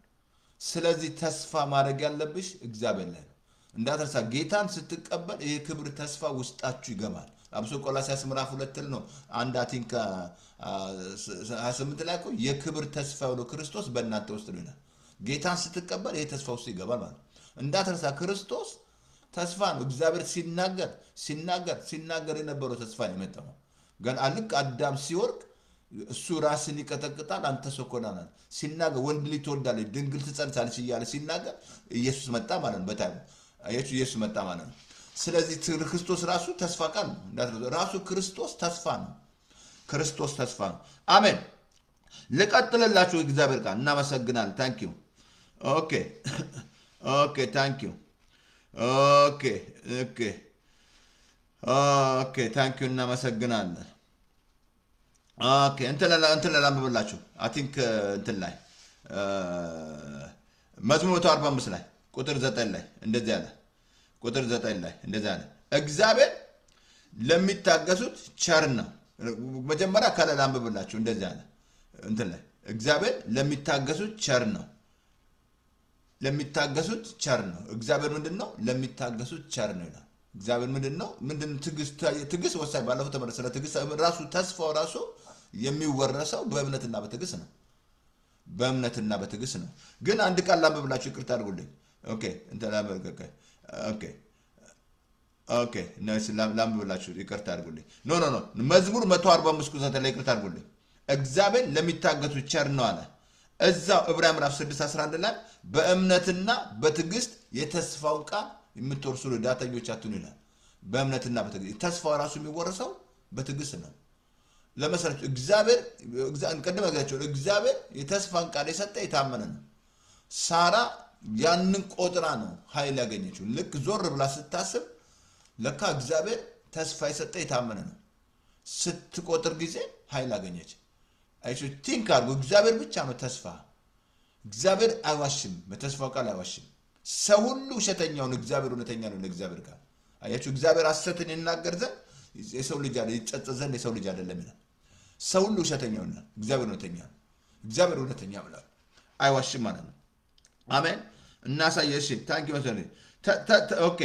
ስለዚህ ተስፋ ማድረግ ያለብሽ እግዚአብሔር ላይ ነው። እንዳትረሳ፣ ጌታን ስትቀበል ይሄ ክብር ተስፋ ውስጣችሁ ይገባል። አብሶ ቆላስይስ ምዕራፍ 2 ነው 28 ላይ እኮ የክብር ተስፋ ነው ክርስቶስ በእናንተ ውስጥ ነው። ጌታን ስትቀበል ይሄ ተስፋ ውስጥ ይገባል ማለት እንዳትረሳ። ክርስቶስ ተስፋ ነው። እግዚአብሔር ሲናገር የነበረው ተስፋ ነው የመጣው። ገና ልክ አዳም ሲወርቅ እሱ ራስን ይቀጠቅጣል፣ አንተ ሰኮናናል ሲናገር ወንድ ልጅ ትወልዳለች፣ ድንግል ትጸንሳለች እያለ ሲናገር ኢየሱስ መጣ ማለት ነው። በታም አያችሁ፣ ኢየሱስ መጣ ማለት ነው። ስለዚህ ክርስቶስ ራሱ ተስፋ ቃል ነው። ራሱ ክርስቶስ ተስፋ ነው። ክርስቶስ ተስፋ ነው። አሜን። ልቀጥልላችሁ እግዚአብሔር ቃል እናመሰግናለን። ታንክ ዩ ኦኬ ታንክ ዩ ኦኬ ታንክ ዩ እናመሰግናለን። እንትን ላንብብላችሁ አይ ቲንክ እንትን ላይ መዝሙር 145 ላይ ቁጥር 9 ላይ እንደዚህ አለ። ቁጥር 9 ላይ እንደዚህ አለ። እግዚአብሔር ለሚታገሱት ቸር ነው። መጀመሪያ ካለ ላንብብላችሁ እንደዚህ አለ። እንትን ላይ እግዚአብሔር ለሚታገሱት ቸር ነው። ለሚታገሱት ቸር ነው። እግዚአብሔር ምንድነው? ለሚታገሱት ቸር ነው ይላል። እግዚአብሔር ምንድነው? ትዕግስት ወሳኝ። ባለፈው ተመረሰለ ትዕግስት ራሱ ተስፋው ራሱ የሚወረሰው በእምነትና በትዕግስት ነው። በእምነትና በትዕግስት ነው። ግን አንድ ቃል ላንብብላችሁ፣ ይቅርታ አድርጉልኝ። ላንብብላችሁ፣ ይቅርታ አድርጉልኝ። ኖ መዝሙር 145 ቁጥር ላይ ይቅርታ አድርጉልኝ። እግዚአብሔር ለሚታገሱት ቸር ነው አለ። እዛው ዕብራውያን ምዕራፍ 6:11 ላይ በእምነትና በትዕግስት የተስፋውን ቃል የምትወርሱ ዳተኞች አትሁኑ ይላል። በእምነትና በትዕግስት ተስፋው ራሱ የሚወረሰው በትዕግስት ነው። ለመሰረቱ እግዚአብሔር የተስፋን ቃል የሰጠ የታመነ ነው። ሳራ ያንን ቆጥራ ነው ኃይል ያገኘችው። ልክ ዞር ብላ ስታስብ ለካ እግዚአብሔር ተስፋ የሰጠ የታመነ ነው። ስትቆጥር ጊዜ ኃይል አገኘች። አይሹ ቲንክ አድርጎ እግዚአብሔር ብቻ ነው ተስፋ። እግዚአብሔር አይዋሽም፣ በተስፋው ቃል አይዋሽም። ሰው ሁሉ ውሸተኛውን እግዚአብሔር እውነተኛ ነው። ለእግዚአብሔር ቃል አያችሁ፣ እግዚአብሔር ሐሰትን ይናገር ዘንድ የሰው ልጅ አይደለም፣ ይጸጸት ዘንድ የሰው ልጅ አይደለም ይላል። ሰው ሁሉ ውሸተኛው ነው፣ እግዚአብሔር እውነተኛ ነው። እግዚአብሔር እውነተኛ ነው፣ አይዋሽም ማለት ነው። አሜን። እናሳየ። እሺ ታንክ ዩ መሰለኝ። ኦኬ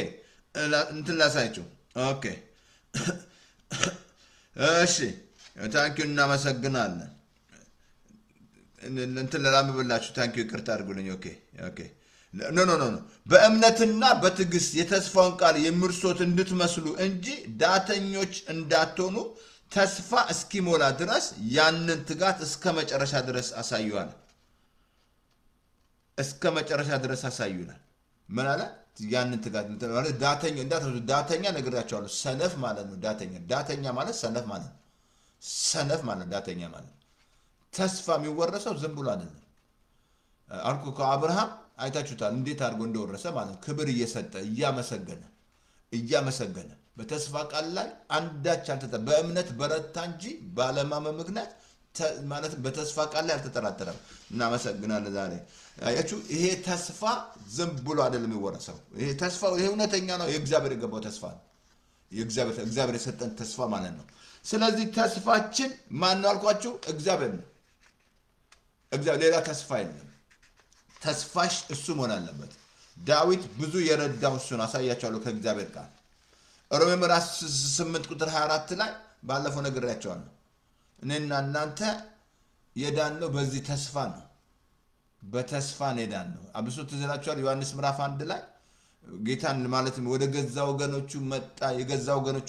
እንትን ላሳያችሁ። ኦኬ እሺ ታንክ ዩ እናመሰግናለን። እንትን ላንብብላችሁ። ታንክ ዩ ይቅርታ አድርጉልኝ። ኦኬ ኖ በእምነትና በትዕግስት የተስፋውን ቃል የምርሶት እንድትመስሉ እንጂ ዳተኞች እንዳትሆኑ ተስፋ እስኪሞላ ድረስ ያንን ትጋት እስከ መጨረሻ ድረስ አሳዩዋል። እስከ መጨረሻ ድረስ አሳዩናል። ምን አለ? ያንን ትጋት ማለት ዳተኛ እንዳትረሱ። ዳተኛ ነግራቸዋለሁ። ሰነፍ ማለት ነው። ዳተኛ ማለት ሰነፍ ማለት ነው። ሰነፍ ማለት ዳተኛ ማለት ነው። ተስፋ የሚወረሰው ዝም ብሎ አይደለም። አልኩ ከአብርሃም አይታችሁታል እንዴት አድርጎ እንደወረሰ ማለት ነው። ክብር እየሰጠ እያመሰገነ በተስፋ ቃል ላይ አንዳች በእምነት በረታ እንጂ ባለማመን ምክንያት ማለት በተስፋ ቃል ላይ አልተጠራጠረም። እናመሰግናለን። ዛሬ አያችሁ ይሄ ተስፋ ዝም ብሎ አይደለም የሚወረሰው። ይሄ ተስፋ ይሄ እውነተኛ ነው። የእግዚአብሔር የገባው ተስፋ ነው። እግዚአብሔር የሰጠን ተስፋ ማለት ነው። ስለዚህ ተስፋችን ማን ነው አልኳችሁ? እግዚአብሔር ነው። ሌላ ተስፋ የለም። ተስፋሽ እሱ መሆን አለበት። ዳዊት ብዙ የረዳው እሱን አሳያቸዋለሁ ከእግዚአብሔር ቃል ሮሜ ምዕራፍ 8 ቁጥር 24 ላይ ባለፈው ነግሬያቸዋለሁ። እኔና እናንተ የዳነው በዚህ ተስፋ ነው። በተስፋ ነው የዳነው። አብሶ ትዝላችኋል ዮሐንስ ምዕራፍ 1 ላይ ጌታን ማለትም ወደ ገዛ ወገኖቹ መጣ፣ የገዛ ወገኖቹ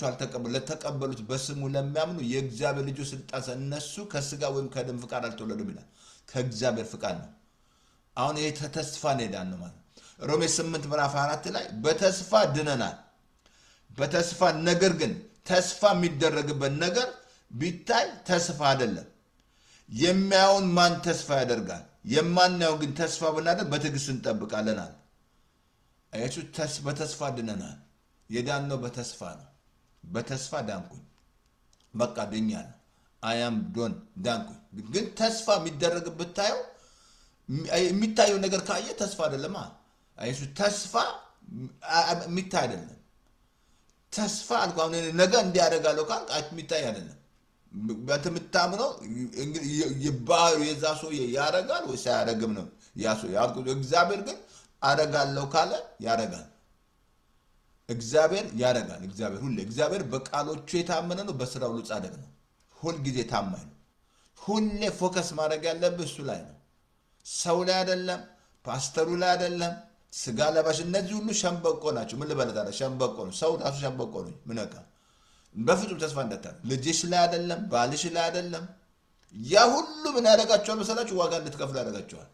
ለተቀበሉት በስሙ ለሚያምኑ የእግዚአብሔር ልጆች ስልጣን እነሱ ከስጋ ወይም ከደም ፍቃድ አልተወለዱም ይላል። ከእግዚአብሔር ፍቃድ ነው። አሁን ይሄ ተስፋ ነው የዳነው ማለት ሮሜ 8 ምዕራፍ 4 ላይ በተስፋ ድነናል። በተስፋ ነገር ግን ተስፋ የሚደረግበት ነገር ቢታይ ተስፋ አይደለም። የሚያውን ማን ተስፋ ያደርጋል? የማናየው ግን ተስፋ ብናደርግ በትዕግስት እንጠብቃለን አለ። አያችሁ በተስፋ ድነናል። የዳነው በተስፋ ነው። በተስፋ ዳንኩኝ፣ በቃ ድኛለሁ። አያም ዳንኩኝ። ግን ተስፋ የሚደረግበት ታየው የሚታየው ነገር ካየ ተስፋ አይደለም። አያችሁ ተስፋ የሚታይ አይደለም። ተስፋ አልኩ አሁን ነገ እንዲያደርጋለሁ ካልክ የሚታይ አይደለም። በአንተ የምታምነው የዛ ሰው ያደርጋል ወይስ አያደርግም ነው። ያ ሰው እግዚአብሔር ግን አደርጋለሁ ካለ ያደርጋል። እግዚአብሔር ያደርጋል። እግዚአብሔር በቃሎቹ የታመነ ነው፣ በስራው ሁሉ ጻድቅ ነው። ሁል ጊዜ ታማኝ ነው። ሁሌ ፎከስ ማድረግ ያለብህ እሱ ላይ ነው፣ ሰው ላይ አይደለም፣ ፓስተሩ ላይ አይደለም፣ ስጋ ለባሽ። እነዚህ ሁሉ ሸምበቆ ናቸው። ምን ልበለታ? ሸምበቆ ነው። ሰው ራሱ ሸምበቆ ነው። ምንካ በፍጹም ተስፋ እንዳታደርግ። ልጅሽ ላይ አይደለም፣ ባልሽ ላይ አይደለም። ያ ሁሉ ምን ያደርጋቸዋል መሰላችሁ? ዋጋ እንድትከፍሉ ያደርጋቸዋል።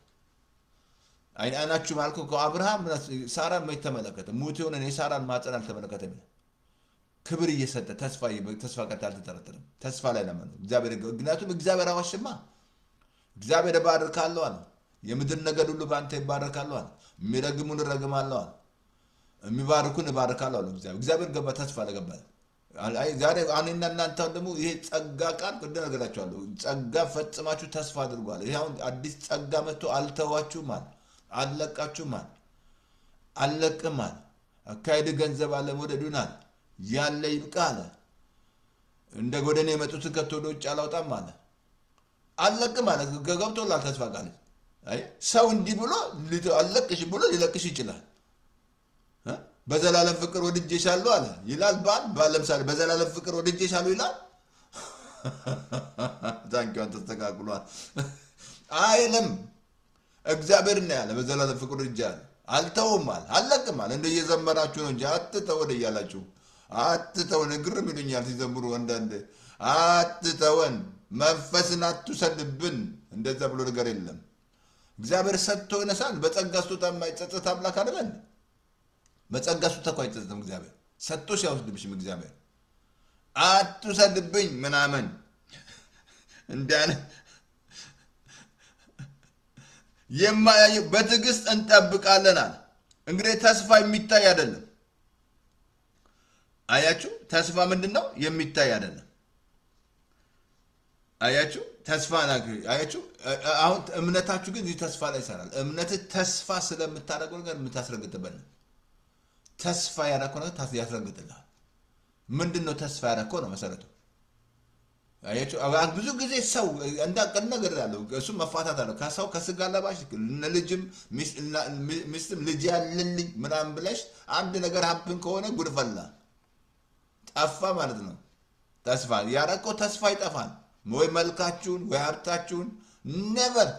አይናችሁ ማልኩ ከአብርሃም ሳራ ተመለከተ። ሙት የሆነ የሳራን ማፀን አልተመለከተም። ክብር እየሰጠ ተስፋ ቀጥ አልተጠረጠረም። ተስፋ ላይ ለምን እግዚአብሔር ምክንያቱም እግዚአብሔር አዋሽማ እግዚአብሔር እባርካለሁ አለ። የምድር ነገድ ሁሉ በአንተ ይባረካሉ አለ። የሚረግሙን እረግማለሁ አለ። የሚባርኩን እባርካለሁ አለ። እግዚአብሔር ገባ ተስፋ ለገባል። ዛሬ እኔና እናንተ ደግሞ ይሄ ጸጋ ቃል ቅድም ነገራችኋለሁ። ጸጋ ፈጽማችሁ ተስፋ አድርጓል። ይሄ አሁን አዲስ ጸጋ መጥቶ አልተዋችሁም አለ፣ አልለቃችሁም አለ፣ አልለቅም አለ። አካሄድ ገንዘብ አለመውደዱን አለ፣ ያለ ይብቃ አለ። እንደ ጎደኔ የመጡትን ከቶ ወደ ውጭ አላውጣም አለ፣ አልለቅም አለ። ገብቶላል ተስፋ ቃል። ሰው እንዲህ ብሎ አልለቅሽ ብሎ ሊለቅሽ ይችላል። በዘላለም ፍቅር ወድጄሻለሁ አለ ይላል። ባል ለምሳሌ በዘላለም ፍቅር ወድጄሻለሁ ይላል። ታንኪውን ተስተካክሏል አይልም። እግዚአብሔር ነው ያለ በዘላለም ፍቅር ወድጄሻለሁ አልተውም አለ፣ አልለቅም አለ። እንደ እየዘመራችሁ ነው እንጂ አትተወን እያላችሁ አትተወን። ግርም ይሉኛል ሲዘምሩ አንዳንዴ። አትተወን፣ መንፈስን አትውሰድብን። እንደዛ ብሎ ነገር የለም። እግዚአብሔር ሰጥቶ ይነሳል። በጸጋ ስጦታ የማይጸጸት አምላክ አይደለም። በጸጋ ስጦታ እኮ አይጸጸትም እግዚአብሔር። ሰጥቶሽ አይወስድብሽም እግዚአብሔር። አትውሰድብኝ ምናምን እንዳነ የማያየው በትዕግስት እንጠብቃለን አለ። እንግዲህ ተስፋ የሚታይ አይደለም። አያችሁ ተስፋ ምንድነው? የሚታይ አይደለም። አያችሁ ተስፋ አያችሁ። አሁን እምነታችሁ ግን እዚህ ተስፋ ላይ ይሰራል። እምነት ተስፋ ስለምታደርገው ነገር የምታስረግጥበት ነው። ተስፋ ያደረከው ነገር ያስረግጥልሃል። ምንድነው ተስፋ ያደረከው ነው መሰረቱ። አያችሁ ብዙ ጊዜ ሰው እንዳቀን ነገር ያለው እሱ መፋታት አለ ከሰው ከስጋ ለባሽ ልጅም ሚስትም ልጅ ያለልኝ ምናምን ብለሽ አንድ ነገር ሀብን ከሆነ ጉድፈላ ጠፋ ማለት ነው። ተስፋ ያደረከው ተስፋ ይጠፋል። ወይ መልካችሁን ወይ ሀብታችሁን ኔቨር፣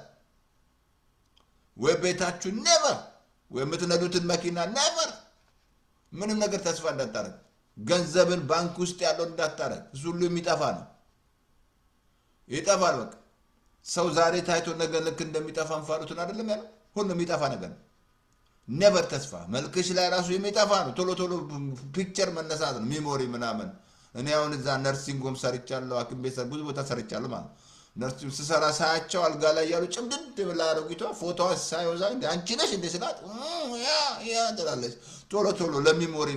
ወይ ቤታችሁን ኔቨር፣ ወይ የምትነዱትን መኪና ኔቨር። ምንም ነገር ተስፋ እንዳታረግ። ገንዘብን ባንክ ውስጥ ያለው እንዳታረግ። እሱ ሁሉ የሚጠፋ ነው። ይጠፋል በቃ። ሰው ዛሬ ታይቶ ነገር ልክ እንደሚጠፋ እንፋሉትን አይደለም ያለው። ሁሉም የሚጠፋ ነገር ነው። ኔቨር ተስፋ መልክሽ ላይ ራሱ የሚጠፋ ነው። ቶሎ ቶሎ ፒክቸር መነሳት ነው፣ ሚሞሪ ምናምን። እኔ አሁን እዛ ነርሲንግ ሆም ሰርቻለሁ፣ ሐኪም ቤት ብዙ ቦታ ሰርቻለሁ ማለት ነርሲንግ ስሰራ ሳያቸው አልጋ ላይ ያሉ ጭምድድ ብላ አሮጊቷ ፎቶዋ ሳይወዛ እንደ አንቺ ነሽ እንደ ስላት ያ ትላለች። ቶሎ ቶሎ ለሚሞሪ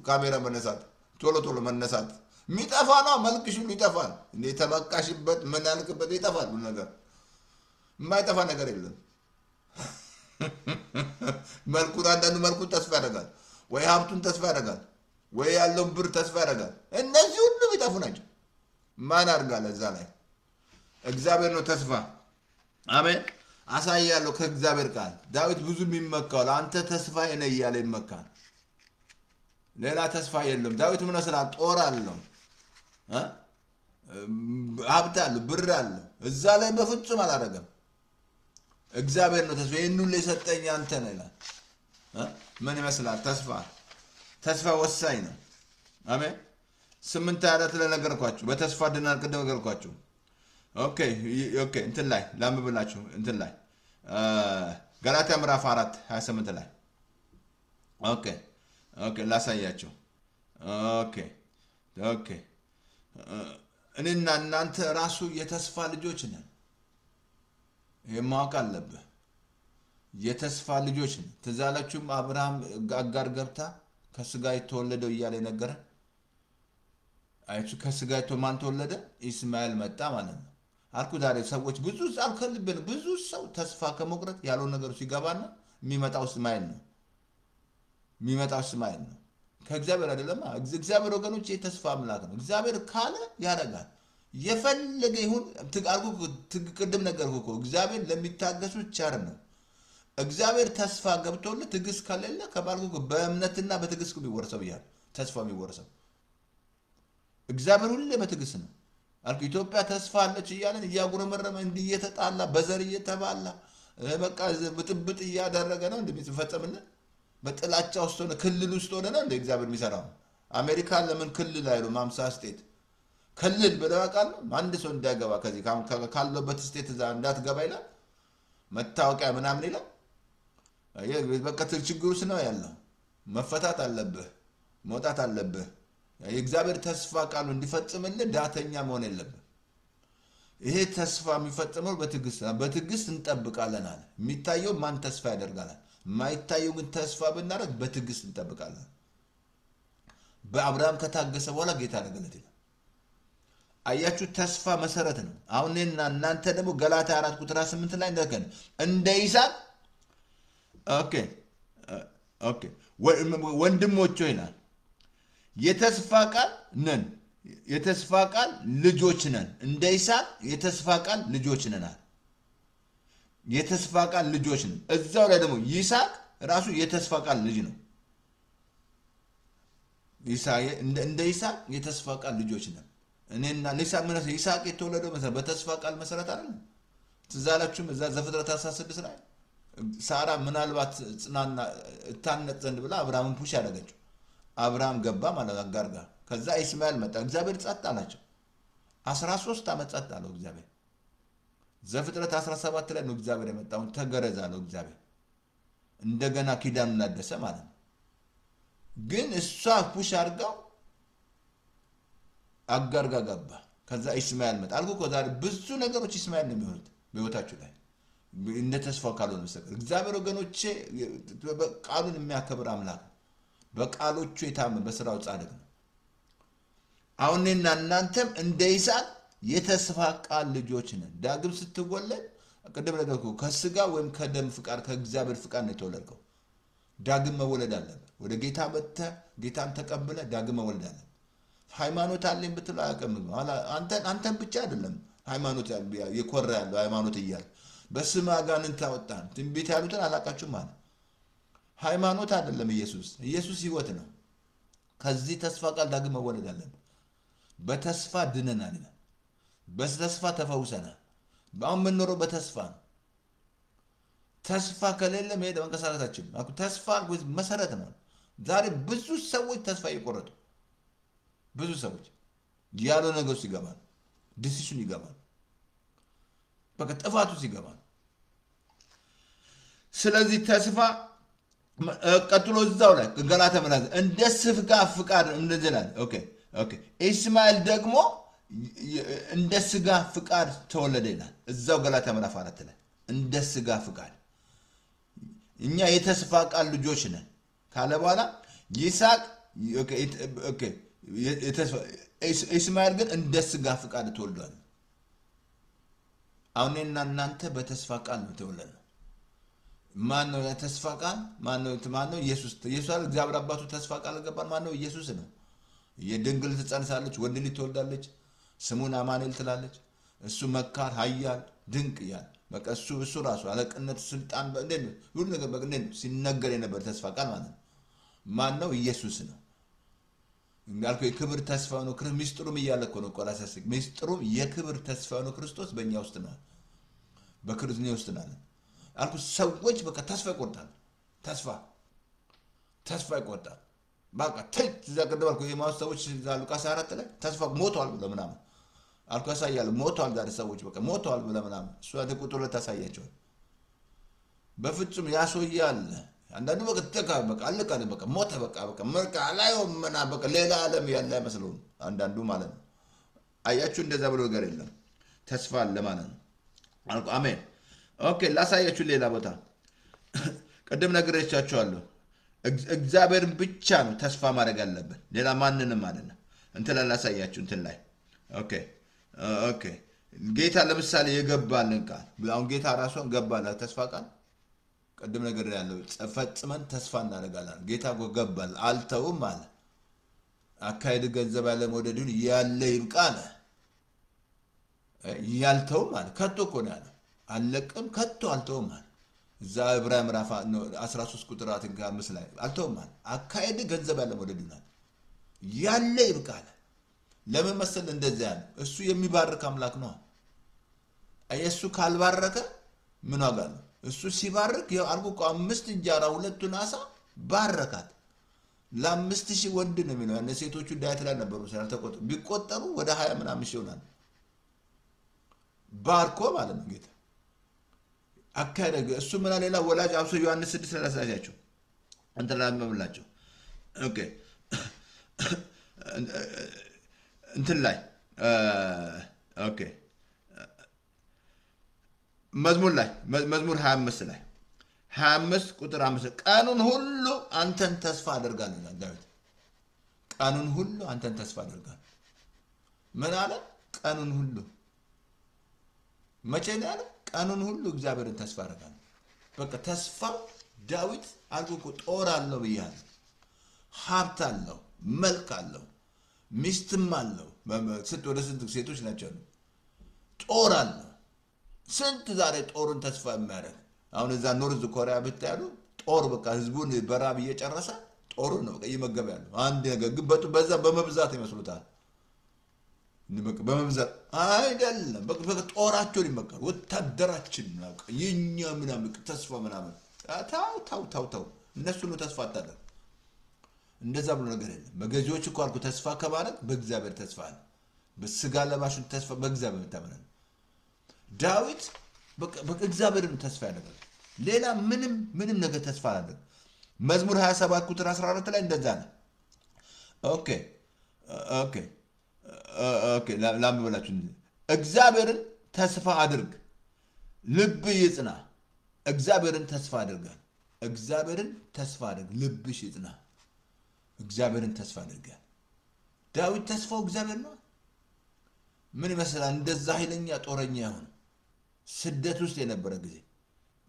ካሜራ መነሳት፣ ቶሎ ቶሎ መነሳት የሚጠፋ ነው። መልክሽ ሁሉ ይጠፋል። እንደ ተመቃሽበት ምን ያልክበት ይጠፋል። ሁሉ ነገር የማይጠፋ ነገር የለም። መልኩን አንዳንዱ መልኩን ተስፋ ያደርጋል፣ ወይ ሀብቱን ተስፋ ያደርጋል፣ ወይ ያለውን ብር ተስፋ ያደርጋል። እነዚህ ሁሉ የሚጠፉ ናቸው። ማን አድርጋለ እዛ ላይ? እግዚአብሔር ነው ተስፋ። አሜን። አሳያለሁ ከእግዚአብሔር ቃል። ዳዊት ብዙ የሚመካው አንተ ተስፋዬ ነህ እያለ ይመካል። ሌላ ተስፋ የለም። ዳዊት ምን መስላ ጦር አለው፣ ሀብት አለው፣ ብር አለው። እዛ ላይ በፍጹም አላደረገም። እግዚአብሔር ነው ተስፋ። ይህን ሁሉ የሰጠኝ አንተ ነህ ይላል። ምን ይመስላል ተስፋ? ተስፋ ወሳኝ ነው። አሜን። 8:4 ላይ ነገርኳችሁ። በተስፋ ድናል። ቅድም ነገርኳችሁ። ኦኬ እንትን ላይ ላምብላችሁ። እንትን ላይ ገላትያ ምዕራፍ 4:28 ላይ ኦኬ ላሳያችሁ። ኦኬ እኔና እናንተ ራሱ የተስፋ ልጆች ነን። ይሄን ማወቅ አለብህ። የተስፋ ልጆች ነን። ትዝ አላችሁም? አብርሃም አጋር ገብታ ከስጋ የተወለደው እያለ ነገረን። አይቱ ከስጋ ማን ተወለደ? ኢስማኤል መጣ ማለት ነው አልኩ። ዛሬ ሰዎች ብዙ ሰው ተስፋ ከመቁረጥ ያለው ነገር ሲገባና የሚመጣው እስማኤል ነው። ከእግዚአብሔር አይደለም። እግዚአብሔር ወገኖች የተስፋ አምላክ ነው። እግዚአብሔር ካለ ያደርጋል። የፈለገ ይሁን ቅድም ነገርኩ እኮ እግዚአብሔር ለሚታገሱ ቸር ነው። እግዚአብሔር ተስፋ ገብቶልህ ትዕግስት ከሌለ ከባልኩ በእምነትና በትዕግስት የሚወርሰው ይያል ተስፋ የሚወርሰው እግዚአብሔር ሁሌ በትዕግስት ነው አልኩ። ኢትዮጵያ ተስፋ አለች እያለን እያጉረመረመ እንዲህ እየተጣላ በዘር እየተባላ በቃ ብጥብጥ እያደረገ ነው እንደሚፈጸምልን። በጥላቻ ውስጥ ሆነ ክልል ውስጥ ሆነ ነው እንደ እግዚአብሔር የሚሰራው። አሜሪካ ለምን ክልል አይሉም? 50 ስቴት ክልል ብለው ያውቃሉ? አንድ ሰው እንዳይገባ ከዚህ ካለበት ስቴት እዛ እንዳትገባ ይላል። መታወቂያ ምናምን ይላል። በቃ ችግሩስ ነው ያለው። መፈታት አለብህ፣ መውጣት አለብህ። የእግዚአብሔር ተስፋ ቃሉ እንዲፈጽምልህ ዳተኛ መሆን የለብህ። ይሄ ተስፋ የሚፈጽመው በትዕግስት እንጠብቃለን አለ። የሚታየው ማን ተስፋ ያደርጋል? የማይታየው ግን ተስፋ ብናደርግ በትዕግስት እንጠብቃለን። በአብርሃም ከታገሰ በኋላ ጌታ አደረገለት ይላል። አያችሁ፣ ተስፋ መሰረት ነው። አሁን እኔና እናንተ ደግሞ ገላትያ 4:8 ላይ እንደከን እንደ ይስሐቅ ወንድሞች ይላል የተስፋ ቃል ነን፣ የተስፋ ቃል ልጆች ነን። እንደ ይስሐቅ የተስፋ ቃል ልጆች ነን። የተስፋ ቃል ልጆች ነን። እዛው ላይ ደግሞ ይስሐቅ ራሱ የተስፋ ቃል ልጅ ነው። እንደ ይስሐቅ የተስፋ ቃል ልጆች ነን። እኔና ይስሐቅ የተወለደው በተስፋ ቃል መሰረት አይደል? ትዝ አላችሁም? እዛ ዘፍጥረት 16 ላይ ሳራ ምናልባት ጽናና እታነጽ ዘንድ ብላ አብርሃምን ፑሽ ያደረገችው። አብርሃም ገባ ማለት አጋር ጋር። ከዛ ኢስማኤል መጣ። እግዚአብሔር ጸጥ አላቸው። 13 ዓመት ጸጥ አለው እግዚአብሔር። ዘፍጥረት 17 ላይ ነው እግዚአብሔር የመጣው። ተገረዛ ነው እግዚአብሔር። እንደገና ኪዳኑን አደሰ ማለት ነው። ግን እሷ ፑሽ አድርጋው አጋር ጋር ገባ። ከዛ ኢስማኤል መጣ። አልኩ እኮ ዛሬ ብዙ ነገሮች ኢስማኤል ነው የሚሆኑት በህይወታችሁ ላይ እንደ ተስፋው ካልሆነ መሰከረ። እግዚአብሔር ወገኖቼ ቃሉን የሚያከብር አምላክ፣ በቃሎቹ የታመነ በስራው ጻድቅ ነው። አሁን እኔና እናንተም እንደ ይስሐቅ የተስፋ ቃል ልጆች ነን። ዳግም ስትወለድ ቅድም ነገርኩ፣ ከስጋ ወይም ከደም ፍቃድ ከእግዚአብሔር ፍቃድ ነው የተወለድከው። ዳግም መወለድ አለበት። ወደ ጌታ መጥተህ ጌታን ተቀብለህ ዳግም መወለድ አለበት። ሃይማኖት አለኝ ብትለው አያውቅም። አንተን ብቻ አይደለም ሃይማኖት የኮራ ያለው ሃይማኖት እያለ በስም አጋንንት አወጣን ትንቢት ያሉትን አላቃችሁም ማለት ሃይማኖት አይደለም። ኢየሱስ ህይወት ነው። ከዚህ ተስፋ ቃል ዳግም መወለድ አለበት። በተስፋ ድነናል፣ በተስፋ ተፈውሰናል። አሁን የምንኖረው በተስፋ ነው። ተስፋ ከሌለ መሄድ መንቀሳቀሳችን ተስፋ መሰረት ነው። ዛሬ ብዙ ሰዎች ተስፋ እየቆረጡ ብዙ ሰዎች ያለው ነገር ሲገባል ዲሲሽን ይገባል። በቃ ጥፋቱ ሲገባል ስለዚህ ተስፋ ቀጥሎ እዛው ላይ ገላትያ ምዕራፍ እንደ ስጋ ፍቃድ እንደዚህ ላይ ኦኬ ኢስማኤል ደግሞ እንደ ስጋ ፍቃድ ተወለደ ይላል እዛው ገላትያ ምዕራፍ 4 ላይ እንደ ስጋ ፍቃድ እኛ የተስፋ ቃል ልጆች ነን ካለ በኋላ ይስሐቅ ኦኬ ኢስማኤል ግን እንደ ስጋ ፍቃድ ተወልዷል አሁንና እናንተ በተስፋ ቃል ነው ተወለድነው ማን ነው የተስፋ ቃል ማን ነው ኢየሱስ እግዚአብሔር አባቱ ተስፋ ቃል ገባን ማን ነው ኢየሱስ ነው የድንግል ትጸንሳለች ወንድ ልጅ ትወልዳለች ስሙን አማኑኤል ትላለች እሱ መካር ኃያል ድንቅ ይላል በቃ እሱ ራሱ አለቅነት ስልጣን በእንዴት ሁሉ ነገር በእንዴት ሲነገር የነበር ተስፋ ቃል ማለት ነው ማን ነው ኢየሱስ ነው እንዳልኩ የክብር ተስፋ ነው ሚስጥሩም እያለኮ ነው ቆላስይስ ሚስጥሩም የክብር ተስፋ ነው ክርስቶስ በእኛ ውስጥ ነው በክርስቶስ ውስጥ ነው አልኩ ሰዎች በቃ ተስፋ ይቆርጣሉ ተስፋ ይቆርጣሉ በቃ ተዘቀደባልኩ የማውስ ሰዎች ሉቃስ 4 ላይ ተስፋ ሞቷል ብለው ምናምን አልኩ ያሳያሉ ሞቷል ዛሬ ሰዎች በቃ ሞቷል ብለው ምናምን እሱ ቁጥር ለታሳያቸው በፍጹም ያሶያል አንዳንዱ በቃ አለቀ በቃ ሞተ በቃ አላየውም ምናምን በቃ ሌላ ዓለም ያለ አይመስለው አንዳንዱ ማለት ነው አያችሁ እንደዛ ብሎ ነገር የለም ተስፋ አለ ማለት ነው አልኩ አሜን ኦኬ ላሳያችሁ ሌላ ቦታ ቀደም ነግሬያችኋለሁ እግዚአብሔርን ብቻ ነው ተስፋ ማድረግ ያለብን ሌላ ማንንም አይደለም እንትን ላይ ላሳያችሁ እንትን ላይ ኦኬ ጌታ ለምሳሌ የገባልን ቃል አሁን ጌታ ራሱን ገባላ ተስፋ ቃል ቀደም ነገር ያለው ፈጽመን ተስፋ እናደርጋለን ጌታ ገባል አልተውም አለ አካይድ ገንዘብ ያለ ወደዱን ያለ ይብቃለ ያልተውም አለ ከቶ እኮ ነው ያለው አለቀም ከቶ አልተውም አለ እዛ ዕብራውያን ምዕራፍ 13 ቁጥር 5 ላይ አልተውም አለ አካይድ ገንዘብ ያለ ወደዱን ያለ ይብቃለ ለምን መሰል እንደዛ ያለ እሱ የሚባርክ አምላክ ነው እሱ ካልባረከ ምን ዋጋ ነው እሱ ሲባርክ ያልኩ 5 እንጀራ 2 ዓሣ ባረካት ለ5000 ወንድ ነው የሚለው እነ ሴቶቹ ዳይት ላይ ነበሩ ስላልተቆጠሩ ቢቆጠሩ ወደ 20 ምናምን ይሆናል ባርኮ ማለት ነው ጌታ አካደገ እሱ ምን አለላ ወላጅ አብሶ ዮሐንስ 6 ላይ ያሳያቸው እንት ላይ መብላቸው ኦኬ እንትን ላይ ኦኬ መዝሙር 25 ላይ 25 ቁጥር 5 ቀኑን ሁሉ አንተን ተስፋ አደርጋለሁ ዳዊት ቀኑን ሁሉ አንተን ተስፋ አደርጋለሁ ምን አለ ቀኑን ሁሉ መቼ ነው ያለ ቀኑን ሁሉ እግዚአብሔርን ተስፋ አደርጋለሁ በቃ ተስፋ ዳዊት አልኩ ጦር አለው ይያል ሀብት አለው መልክ አለው ሚስትም አለው ወደ ስንት ሴቶች ናቸው ጦር አለው ስንት ዛሬ ጦርን ተስፋ የሚያደርግ አሁን እዛ ኖርዝ ኮሪያ ብታያሉ ጦር በቃ ህዝቡን በራብ እየጨረሰ ጦር ነው በቃ ይመገብ ያለው አንድ ነገር ግበቱ በዛ በመብዛት ይመስሉታል በመብዛት አይደለም በቃ ጦራቸውን ይመካሉ ወታደራችን ነው የኛ ምናምን ተስፋ ምናምን ታው እነሱ ነው ተስፋ አታደርግ እንደዛ ብሎ ነገር የለም በገዢዎች እኮ አልኩ ተስፋ ከባረክ በእግዚአብሔር ተስፋ አለ በስጋ ለባሹን ተስፋ በእግዚአብሔር ተመረነ ዳዊት በእግዚአብሔርን ተስፋ ያደርጋል ሌላ ምንም ነገር ተስፋ አላደረገ መዝሙር 27 ቁጥር 14 ላይ እንደዛ ነው ኦኬ ላምበላችሁ እግዚአብሔርን ተስፋ አድርግ ልብ ይጽና እግዚአብሔርን ተስፋ አድርጋል እግዚአብሔርን ተስፋ አድርግ ልብሽ ይጽና እግዚአብሔርን ተስፋ አድርጋል ዳዊት ተስፋው እግዚአብሔር ነው ምን ይመስላል እንደዛ ኃይለኛ ጦረኛ ይሆን ስደት ውስጥ የነበረ ጊዜ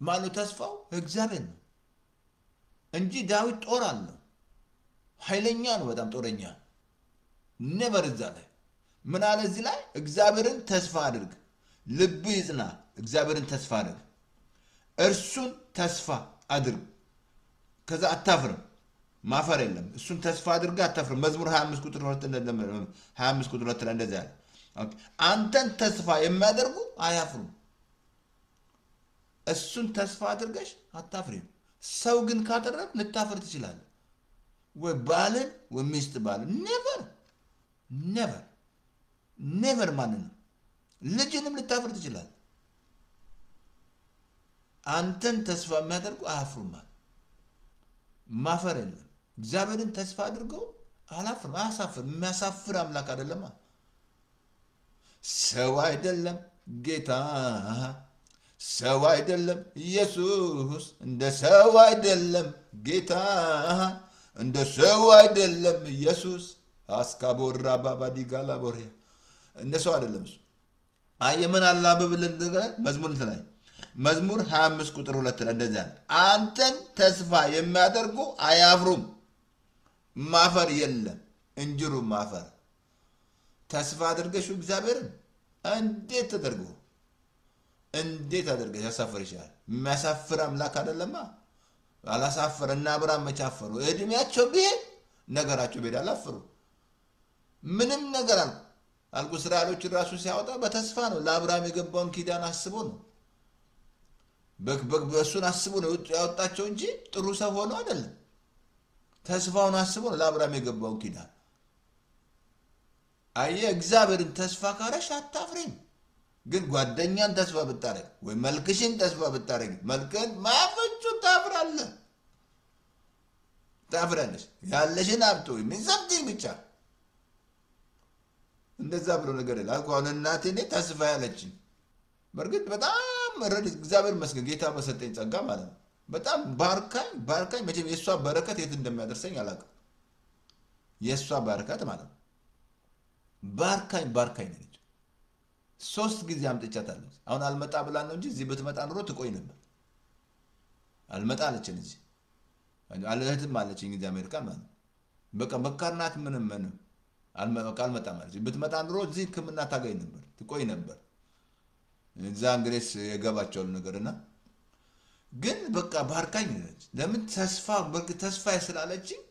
ማኑ ተስፋው እግዚአብሔር ነው እንጂ ዳዊት ጦር አለው ኃይለኛ ነው በጣም ጦረኛ ነበር እዛ ላይ ምን አለ እዚህ ላይ እግዚአብሔርን ተስፋ አድርግ ልብ ይጽና እግዚአብሔርን ተስፋ አድርግ እርሱን ተስፋ አድርግ ከዛ አታፍርም ማፈር የለም እሱን ተስፋ አድርጋ አታፍርም መዝሙር 25 ቁጥር 2 ላይ እንደዛ ያለ አንተን ተስፋ የሚያደርጉ አያፍሩም እሱን ተስፋ አድርገሽ አታፍሪም ሰው ግን ካደረግ ልታፈር ትችላለህ ወይ ባልን ወይ ሚስት ባልን never ማንን ልጅንም ልታፈር ትችላለህ አንተን ተስፋ የሚያደርጉ አያፍሩም። ማፈር የለም። እግዚአብሔርን ተስፋ አድርገው አላፍርም፣ አያሳፍርም። የሚያሳፍር አምላክ አይደለም። ሰው አይደለም ጌታ፣ ሰው አይደለም ኢየሱስ፣ እንደ ሰው አይደለም ጌታ፣ እንደ ሰው አይደለም ኢየሱስ። አስካቦራ ባባዲጋላ ቦሪያ እንደ ሰው አይደለም እሱ። አየምን አላበብልን መዝሙር ላይ መዝሙር 25 ቁጥር 2 ላይ እንደዛ አንተን ተስፋ የሚያደርጉ አያፍሩም። ማፈር የለም እንጅሩ ማፈር። ተስፋ አድርገሽ እግዚአብሔርን እንዴት አድርገሽ ያሳፍርሻል? የሚያሳፍር አምላክ አይደለማ። አላሳፈረና አብርሃም መቻፈሩ እድሜያቸው ቢሄድ ነገራቸው ቢሄድ አላፈሩ። ምንም ነገር አልኩ እስራኤሎች ራሱ ሲያወጣ በተስፋ ነው። ለአብርሃም የገባውን ኪዳን አስቦ ነው። በእሱን አስቦ ነው ያወጣቸው እንጂ ጥሩ ሰው ሆኖ አይደለም። ተስፋውን አስቦ ነው ለአብርሃም የገባውን ኪዳን። አየ እግዚአብሔርን ተስፋ ካረሽ አታፍሪም። ግን ጓደኛን ተስፋ ብታረግ ወይ መልክሽን ተስፋ ብታረግ መልክን ማፈጩ ታፍራለሽ። ያለሽን አብቶ ምንሰምቲኝ ብቻ እንደዛ ብሎ ነገር ይላል። አሁን እናቴ እኔ ተስፋ ያለችኝ በርግጥ በጣም እግዚአብሔር ይመስገን ጌታ በሰጠኝ ጸጋ ማለት ነው። በጣም ባርካኝ መቼም የሷ በረከት የት እንደሚያደርሰኝ አላውቅም። የሷ በረከት ማለት ነው ባርካኝ ነች። 3 ጊዜ አምጥቻታለሁ። አሁን አልመጣ ብላ ነው እንጂ እዚህ ብትመጣ ኑሮ ትቆይ ነበር። አልመጣ አለችን እዚህ አለህትም አለችኝ እዚህ አሜሪካ ማለት በቃ መካርናት ምንም አልመጣ ማለት ብትመጣ ኑሮ እዚህ ሕክምና ታገኝ ነበር፣ ትቆይ ነበር። እዛ እንግዲህ የገባቸው ነገርና ግን በቃ ባርካኝ ነች። ለምን ተስፋ ስላለችኝ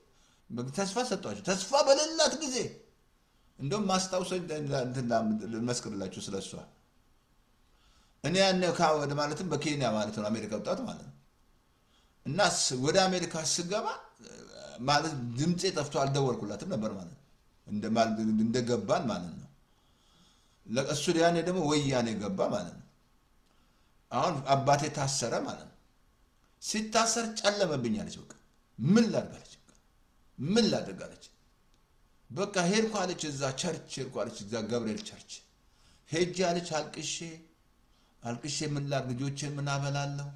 ተስፋ ሰጧቸው። ተስፋ በሌላት ጊዜ እንደውም ማስታውሰኝ ልመስክርላችሁ ስለሷ። እኔ ያኔ ወደ ማለትም በኬንያ ማለት ነው አሜሪካ ወጣት ማለት ነው። እና ወደ አሜሪካ ስገባ ማለት ድምጼ ጠፍቶ አልደወልኩላትም ነበር ማለት ነው እንደገባን ማለት ነው። ለእሱ ያኔ ደግሞ ወያኔ ገባ ማለት ነው። አሁን አባቴ ታሰረ ማለት ነው። ሲታሰር ጨለመብኝ አለች። በቃ ምን ላድርጋለች? በቃ ሄድኩ አለች። እዛ ቸርች ሄድኩ አለች። እዛ ገብርኤል ቸርች ሄጄ አለች። አልቅሼ ምን ላድርግ? ልጆቼን ምን አበላለሁ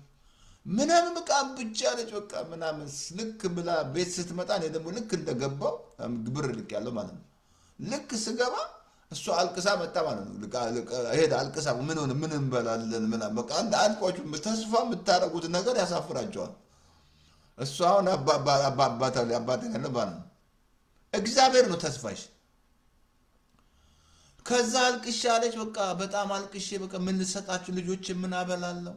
ምናምን በቃ ብቻ አለች። በቃ ምናምን ልክ ብላ ቤት ስትመጣ እኔ ደግሞ ልክ እንደገባው ግብር ልክ ያለው ማለት ነው። ልክ ስገባ እሷ አልቅሳ መጣ ማለት ነው። ሄዳ አልቅሳ ምን እንበላለን ምናምን በቃ አንቋቹ ተስፋ የምታረጉት ነገር ያሳፍራቸዋል። እሷ አሁን አባቴ ያለ ማለት ነው። እግዚአብሔር ነው ተስፋሽ። ከዛ አልቅሼ አለች። በቃ በጣም አልቅሼ በቃ ምን ልሰጣችሁ ልጆቼ ምን አበላለሁ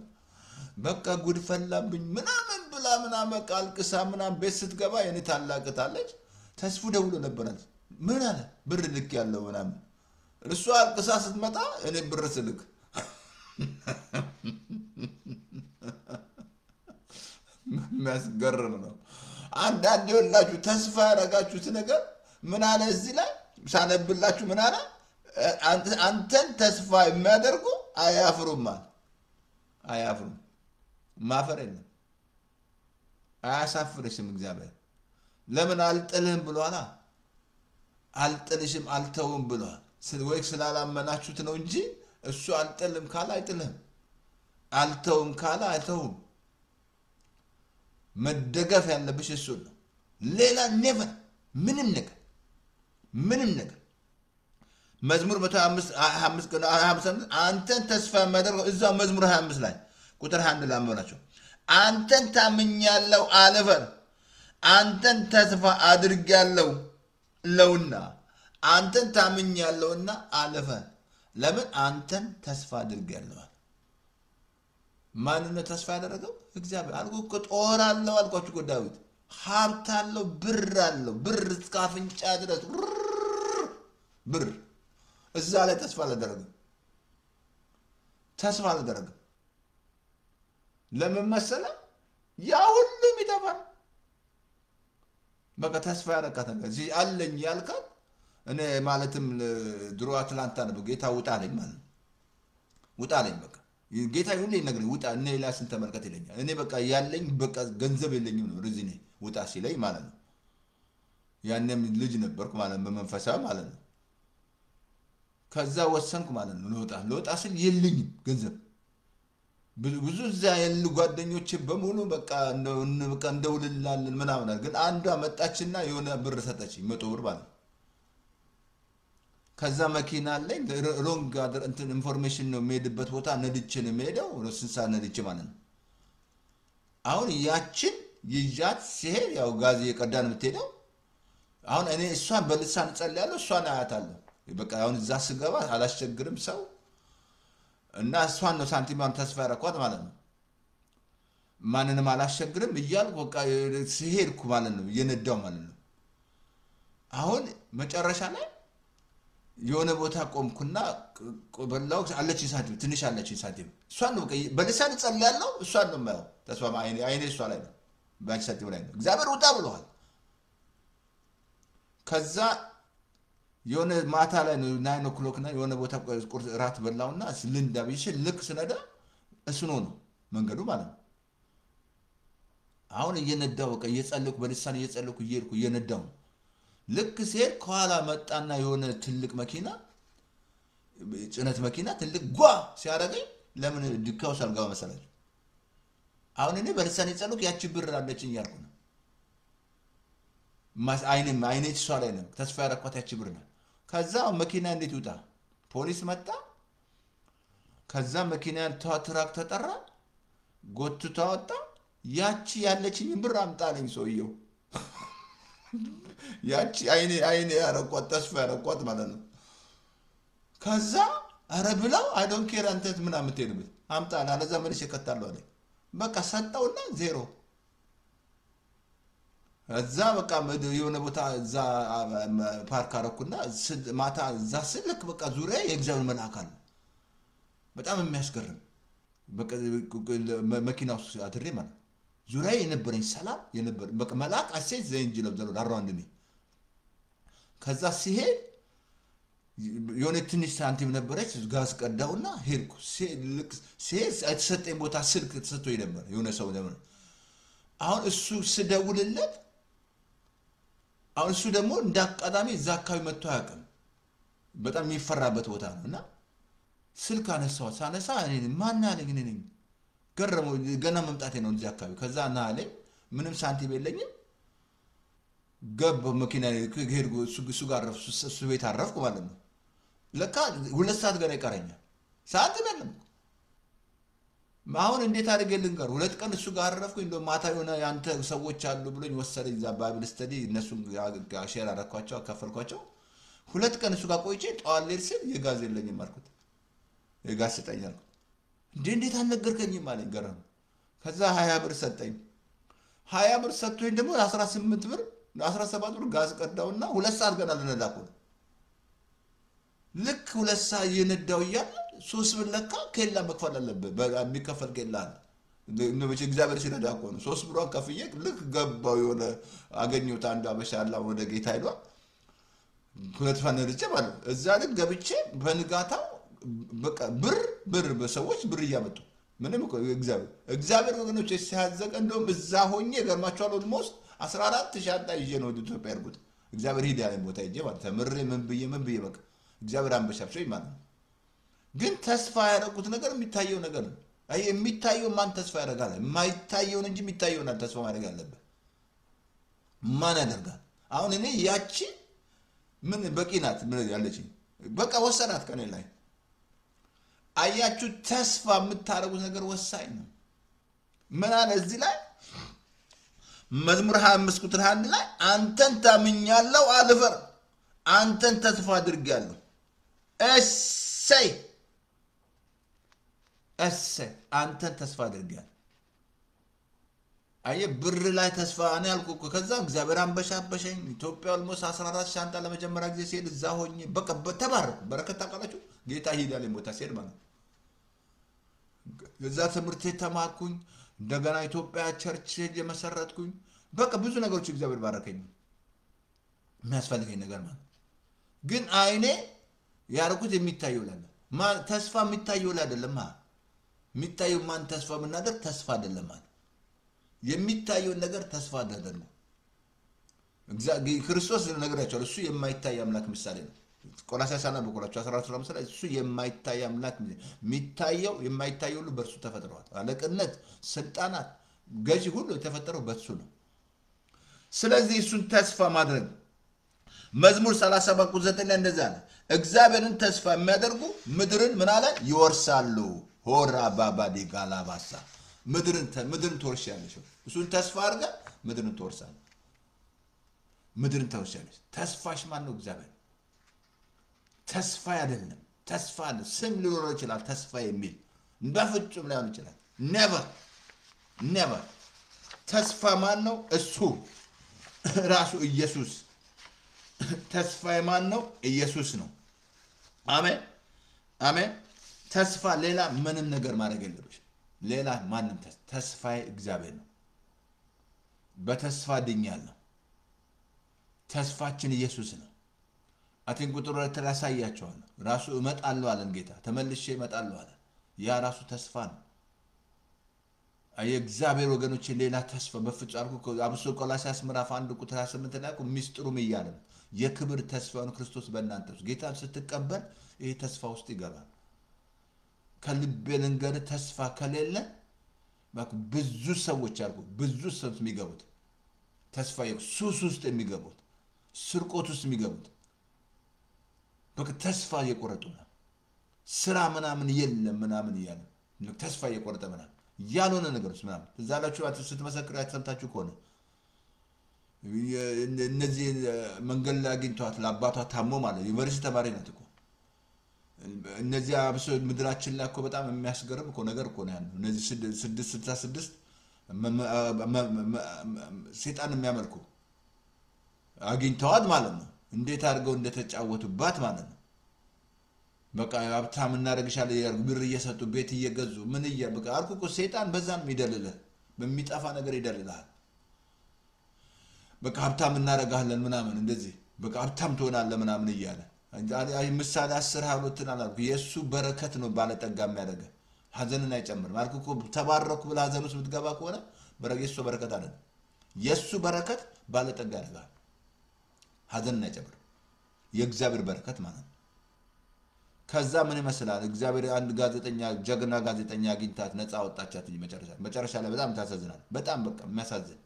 በቃ ጉድ ፈላብኝ ምናምን ብላ ምናምን በቃ አልቅሳ ምናምን ቤት ስትገባ የኔ ታላቅታለች። ተስፉ ደውሎ ነበራል። ምን አለ? ብር ልክ ያለው ምናምን እሷ አልቅሳ ስትመጣ እኔ ብር ስልክ የሚያስገርም ነው። አንዳንድ ይኸውላችሁ ተስፋ ያደረጋችሁት ነገር ምን አለ እዚህ ላይ ሳነብላችሁ ምን አለ? አንተን ተስፋ የሚያደርጉ አያፍሩም። ማፈር የለም። አያሳፍርሽም እግዚአብሔር። ለምን አልጥልህም ብሏል። አልጥልሽም አልተውም ብሏል። ወይ ስላላመናችሁት ነው እንጂ እሱ አልጥልም ካለ አይጥልህም፣ አልተውም ካለ አይተውም። መደገፍ ያለብሽ እሱ ነው። ሌላ ኔቨር ምንም ነገር መዝሙር 125 አንተን ተስፋ የሚያደርገው እዛው መዝሙር 25 ላይ ቁጥር 1 ላይ አመናቸው። አንተን ታምኛለሁ አልፈር፣ አንተን ተስፋ አድርጌያለሁ ለውና አንተን ታምኛለሁና አልፈር። ለምን አንተን ተስፋ አድርጌያለሁ። ማን ነው ተስፋ ያደረገው? እግዚአብሔር። አልኩ እኮ ጦር አለው አልኳችሁ እኮ ዳዊት ሀብት አለው፣ ብር አለው፣ ብር እስከ አፍንጫ ድረስ ብር። እዛ ላይ ተስፋ አላደረገም። ለምን መሰለህ? ያ ሁሉም ይጠፋል። በቃ ተስፋ ያረካት ነገር እዚህ አለኝ ያልካት እኔ ማለትም ድሮ አትላንታ ነው ጌታ ውጣለኝ ማለት ነው። ውጣለኝ በቃ ጌታ ሁሌ ይነግረኝ ውጣ እነ ኤልያስን ተመልከት ይለኛል። እኔ በቃ ያለኝ በቃ ገንዘብ የለኝም ነው ርዝኔ ውጣ ሲለኝ ማለት ነው። ያንም ልጅ ነበርኩ ማለት በመንፈሳዊ ማለት ነው። ከዛ ወሰንኩ ማለት ነው ልወጣ ስል የለኝም ገንዘብ። ብዙ እዛ ያሉ ጓደኞቼ በሙሉ በቃ እንደውልላለን ምናምን ግን አንዷ መጣችና የሆነ ብር ሰጠችኝ 100 ብር ማለት ነው። ከዛ መኪና ላይ ሮንግ እንትን ኢንፎርሜሽን ነው የሚሄድበት ቦታ ነድቼ ነው የሚሄደው ስንት ሰዓት ነድቼ ማለት ነው። አሁን ያችን ይዣት ሲሄድ ያው ጋዝ የቀዳን የምትሄደው አሁን እኔ እሷን በልሳን ጸልያለሁ እሷን አያታለሁ። በቃ አሁን እዛ ስገባ አላስቸግርም ሰው እና እሷን ነው ሳንቲማን ተስፋ ያረኳት ማለት ነው። ማንንም አላስቸግርም እያልኩ በቃ ሲሄድኩ ማለት ነው እየነዳው ማለት ነው። አሁን መጨረሻ ላይ የሆነ ቦታ ቆምኩና በላው አለችኝ ሳንቲም ትንሽ አለችኝ ሳንቲም እሷን ነው በልሳን ጸልያለሁ እሷን ነው የማየው ተስፋ አይኔ እሷ ላይ ነው ባንክ ሳንቲም ላይ ነው እግዚአብሔር ውጣ ብለዋል። ከዛ የሆነ ማታ ላይ ነው 9 o'clock እና የሆነ ቦታ ቁርስ ራት በላውና ልንዳ ቢሽ ልክ ስነዳ እሱ ነው መንገዱ ማለት ነው። አሁን እየነዳው በቃ እየጸለይኩ በልሳን እየጸለይኩ እየሄድኩ እየነዳው ልክ ሲሄድ ከኋላ መጣና የሆነ ትልቅ መኪና ጭነት መኪና ትልቅ ጓ ሲያደርገኝ ለምን ድካው ሳልገባ መሰላችሁ። አሁን እኔ በልሳን እየጸለይኩ ያቺ ብር አለችኝ ያልኩ ነው ማስ አይኔ እሷ ላይ ነው ተስፋ ያረኳት ያቺ ብር ነው። ከዛ መኪና እንዴት ይውጣ ፖሊስ መጣ። ከዛ መኪና ትራክ ተጠራ ጎትቶ አወጣ። ያቺ ያለችኝ ብር አምጣለኝ ሰውየው። ያቺ አይኔ ያረኳት ተስፋ ያረኳት ማለት ነው። ከዛ አረ ብለው አይ ዶንት ኬር አንተ ምን አምጥተህልኝ አምጣና ለዛ መልሽ ይከታለው አለ። በቃ ሰጣውና ዜሮ እዛ በቃ የሆነ ቦታ እዛ ፓርክ አረኩና ማታ እዛ ስልክ በቃ ዙሪያ የእግዚአብሔር መልአክ አለ በጣም የሚያስገርም በቃ መኪናው አድሬ ማለት ዙሪያ የነበረኝ ሰላም የነበር በቃ መልአክ አሴት ዘንጅ ለብዘሉ አራውንድ ሚ። ከዛ ሲሄድ የሆነ ትንሽ ሳንቲም ነበረች ጋዝ ቀዳውና ሄድኩ ሲሄድ የተሰጠኝ ቦታ ስልክ ተሰጥቶኝ ነበር የሆነ ሰው ነበር። አሁን እሱ ስደውልለት አሁን እሱ ደግሞ እንዳቃዳሚ እዛ አካባቢ መጥቶ አያውቅም በጣም የሚፈራበት ቦታ ነውና ስልክ አነሳው ሳነሳ እኔ ማን አለኝ እኔ ነኝ ገረመው ገና መምጣቴ ነው እዚህ አካባቢ። ከዛ ና አለኝ ምንም ሳንቲም የለኝም ገብ መኪና ሄድኩ እሱ ጋር አረፍኩ እሱ ቤት አረፍኩ ማለት ነው። ለካ 2 ሰዓት ገና ይቀረኛል ሳንቲም የለም። አሁን እንዴት አድርጌ ልንገር 2 ቀን እሱ ጋር አረፍኩ እንደው ማታ የሆነ ያንተ ሰዎች አሉ ብሎኝ ወሰደኝ እዛ ባይብል ስተዲ እነሱ ሼር አረኳቸው አከፈልኳቸው 2 ቀን እሱ ጋር ቆይቼ ጧል ሲል የጋዝ የለኝም አልኩት። የጋዝ ስጠኝ አልኩት። እንዴት አልነገርከኝም አለኝ ገረም። ከዛ 20 ብር ሰጠኝ 20 ብር ሰጥቶኝ ደግሞ 18 ብር 17 ብር ጋዝ ቀዳውና 2 ሰዓት ገና ልነዳኩ ልክ 2 ሰዓት የነዳው ይያል 3 ብር ለካ ከላ መክፈል አለበት በሚከፈል ከላ ነው እግዚአብሔር ሲረዳ እኮ ነው 3 ብሯን ከፍዬ ልክ ገባው የሆነ አገኘሁት አንዱ አበሻላ ወደ ጌታ ሄዷ 2 ፈነርጨ ማለት እዛ ልክ ገብቼ በንጋታው በቃ ብር በሰዎች ብር እያመጡ ምንም እኮ እግዚአብሔር ወገኖች ሲያዘቀ እንደውም እዛ ሆኜ ገርማቸዋል ኦልሞስት 14 ሻንጣ ይዤ ነው ወደ ኢትዮጵያ ያርጉት እግዚአብሔር ሂድ ያለኝ ቦታ ይዤ ማለት ተምሬ ምን ብዬ በቃ እግዚአብሔር አንበሻፍሸኝ ማለት ግን ተስፋ ያደረኩት ነገር የሚታየው ነገር ነው። አይ የሚታየው ማን ተስፋ ያደርጋል? የማይታየውን እንጂ የሚታየውን ተስፋ ማድረግ አለበት። ማን ያደርጋል? አሁን እኔ ያቺ ምን በቂ ናት ምን ያለችኝ በቃ ወሰናት ከኔ ላይ አያችሁ ተስፋ የምታረጉት ነገር ወሳኝ ነው። ምን አለ እዚህ ላይ መዝሙር 25 ቁጥር 1 ላይ አንተን ታምኛለሁ አልፈር አንተን ተስፋ አድርጌያለሁ እሰይ አንተን ተስፋ አድርጌያለሁ። አየ ብር ላይ ተስፋ እኔ አልኩ ከዛ እግዚአብሔር አንበሻበሸኝ ኢትዮጵያ ኦልሞስት 14 ሻንጣ ለመጀመሪያ ጊዜ ሲሄድ እዛ ሆኜ በቃ ተባረኩ በረከት ታውቃላችሁ ጌታ ሂዳለኝ ቦታ ሲሄድ ማለት እዛ ትምህርት ተማርኩኝ እንደገና ኢትዮጵያ ቸርች የመሰረትኩኝ በቃ ብዙ ነገሮች እግዚአብሔር ባረከኝ የሚያስፈልገኝ ነገር ማለት ግን አይኔ ያርኩት የሚታየው ለለ ተስፋ የሚታየው አይደለም የሚታየው ማን ተስፋ ብናደርግ ተስፋ አይደለም ማለት የሚታየው ነገር ተስፋ አይደለም ክርስቶስ ነገራቸው እሱ የማይታይ አምላክ ምሳሌ ነው ቆላስይስ በቆላስይስ 14 ላይ እሱ የማይታይ አምላክ የሚታየው የማይታየው ሁሉ በእርሱ ተፈጥሯል አለቅነት ስልጣናት ገዢ ሁሉ የተፈጠረው በእሱ ነው ስለዚህ እሱን ተስፋ ማድረግ መዝሙር 37:9 ላይ እንደዛ ነው እግዚአብሔርን ተስፋ የሚያደርጉ ምድርን ምን አለ ይወርሳሉ ሆራ ባባዲ ጋላባሳ ምድርን ትወርሻለሽ እሱን ተስፋ አድርጋ ምድርን ትወርሳለሽ ምድርን ትወርሻለሽ ተስፋሽ ማን ነው እግዚአብሔር ተስፋ አይደለም ተስፋ ነው ስም ሊኖረው ይችላል ተስፋ የሚል በፍጹም ላይሆን ይችላል never ተስፋ ማን ነው እሱ ራሱ ኢየሱስ ተስፋ ማን ነው ኢየሱስ ነው አሜን አሜን ተስፋ ሌላ ምንም ነገር ማድረግ የለብሽ ሌላ ማንም ተስፋ እግዚአብሔር ነው በተስፋ ድኛለሁ ተስፋችን ኢየሱስ ነው አቲን ቁጥር ተላሳያቸዋለሁ ራሱ እመጣለሁ አለን ጌታ ተመልሼ እመጣለሁ አለ ያ ራሱ ተስፋ ነው እግዚአብሔር ወገኖች ሌላ ተስፋ በፍጹም አልኩ አብሶ ቆላስይስ ምዕራፍ 1 ቁጥር 28 ላይ ሚስጥሩም ይያለ የክብር ተስፋውን ክርስቶስ በእናንተ ውስጥ ጌታን ስትቀበል ይሄ ተስፋ ውስጥ ይገባል ከልብ ልንገር ተስፋ ከሌለ ብዙ ሰዎች አልኩ ብዙ ሰዎች የሚገቡት ተስፋ ሱስ ውስጥ የሚገቡት ስርቆት ውስጥ የሚገቡት በቃ ተስፋ እየቆረጡ ነው ስራ ምናምን የለም ምናምን ይያለ ተስፋ እየቆረጠ ምናምን ያልሆነ ነገርስ ምናምን እዛላችሁ ስትመሰክሩ ያተሰምታችሁ ከሆነ እነዚህ መንገድ ላይ አግኝቷት ለአባቷ ታሞ ማለት ዩኒቨርሲቲ ተማሪ ናት እኮ እነዚህ አብሶ ምድራችን ላይ እኮ በጣም የሚያስገርም እኮ ነገር እኮ ነው ያለው እነዚህ 666 ሰይጣን የሚያመልኩ አግኝተዋት ማለት ነው እንዴት አድርገው እንደተጫወቱባት ማለት ነው በቃ ሀብታም እናረግሻለን ብር እየሰጡ ቤት እየገዙ ምን በቃ አልኩ እኮ ሰይጣን በዛን ይደልልህ በሚጣፋ ነገር ይደልልሃል በቃ ሀብታም እናረጋለን ምናምን እንደዚህ በቃ ሀብታም ትሆናለህ ምናምን ይያለ አይ ምሳሌ 10 22 አላልኩ የሱ በረከት ነው ባለጠጋ የሚያደርግ ሀዘንን አይጨምርም አልኩ እኮ ተባረኩ ብለ ሀዘን ውስጥ ብትገባ ከሆነ የሱ በረከት አይደለም የሱ በረከት ባለጠጋ ያደርጋል ሀዘንን አይጨምርም የእግዚአብሔር በረከት ማለት ነው ከዛ ምን ይመስላል እግዚአብሔር አንድ ጋዜጠኛ ጀግና ጋዜጠኛ አግኝታት ነፃ ወጣቻት መጨረሻ ላይ በጣም ታሳዝናል በጣም በቃ የሚያሳዝን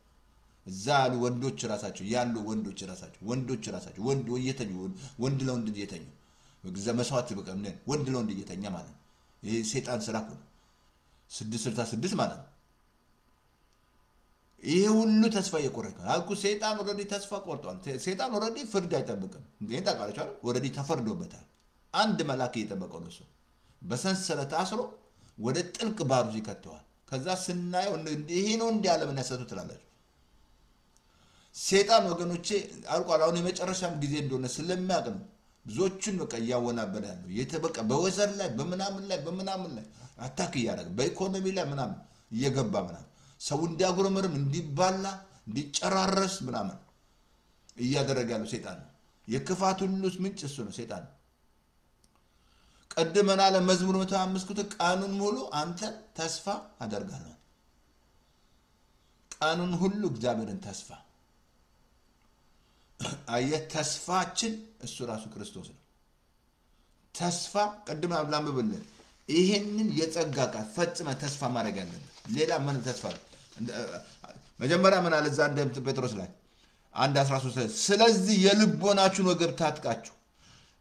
ዛሉ ወንዶች ራሳቸው ወንድ ወየተኙ ወንድ ለወንድ እየተኙ እግዚአብሔር መስዋዕት በቃ ወንድ ለወንድ እየተኛ ማለት ይሄ ሰይጣን ስራ ነው 666 ማለት ነው ይሄ ሁሉ ተስፋ እየቆረጠ አልኩ ሰይጣን ኦሬዲ ተስፋ ቆርጧል ሰይጣን ኦሬዲ ፍርድ አይጠብቅም እንዴት ታውቃላችሁ ኦሬዲ ተፈርዶበታል አንድ መልአክ እየጠበቀው ነው እሱ በሰንሰለት አስሮ ወደ ጥልቅ ባህር ይከተዋል ከዛ ስናየው ይሄ ነው እንዲያለ ምን ያሰቱ ትላላችሁ ሰይጣን ወገኖቼ አልቋል አሁን የመጨረሻም ጊዜ እንደሆነ ስለሚያውቅ ነው ብዙዎችን በቃ ያወናበደ ያለው የተበቃ በወዘር ላይ በመናምን ላይ አታክ ያደርግ በኢኮኖሚ ላይ ምናምን እየገባ ምናምን ሰው እንዲያጉረመርም እንዲባላ እንዲጨራረስ ምናምን እያደረገ ያለው ሰይጣን ነው የክፋት ሁሉ ምንጭ እሱ ነው ሰይጣን ቀድመና ለመዝሙር 105 ቁጥር ቃኑን ሙሉ አንተ ተስፋ አደርጋለሁ ቃኑን ሁሉ እግዚአብሔርን ተስፋ ተስፋችን እሱ ራሱ ክርስቶስ ነው ተስፋ ቀድመ አብላም በበለ ይሄንን የጸጋ ቃል ፈጽመ ተስፋ ማድረግ ያለበት ሌላ ምን ተስፋ መጀመሪያ ምን አለ ዛንደ ጴጥሮስ ላይ 1:13 ስለዚህ የልቦናችሁን ወገብ ታጥቃችሁ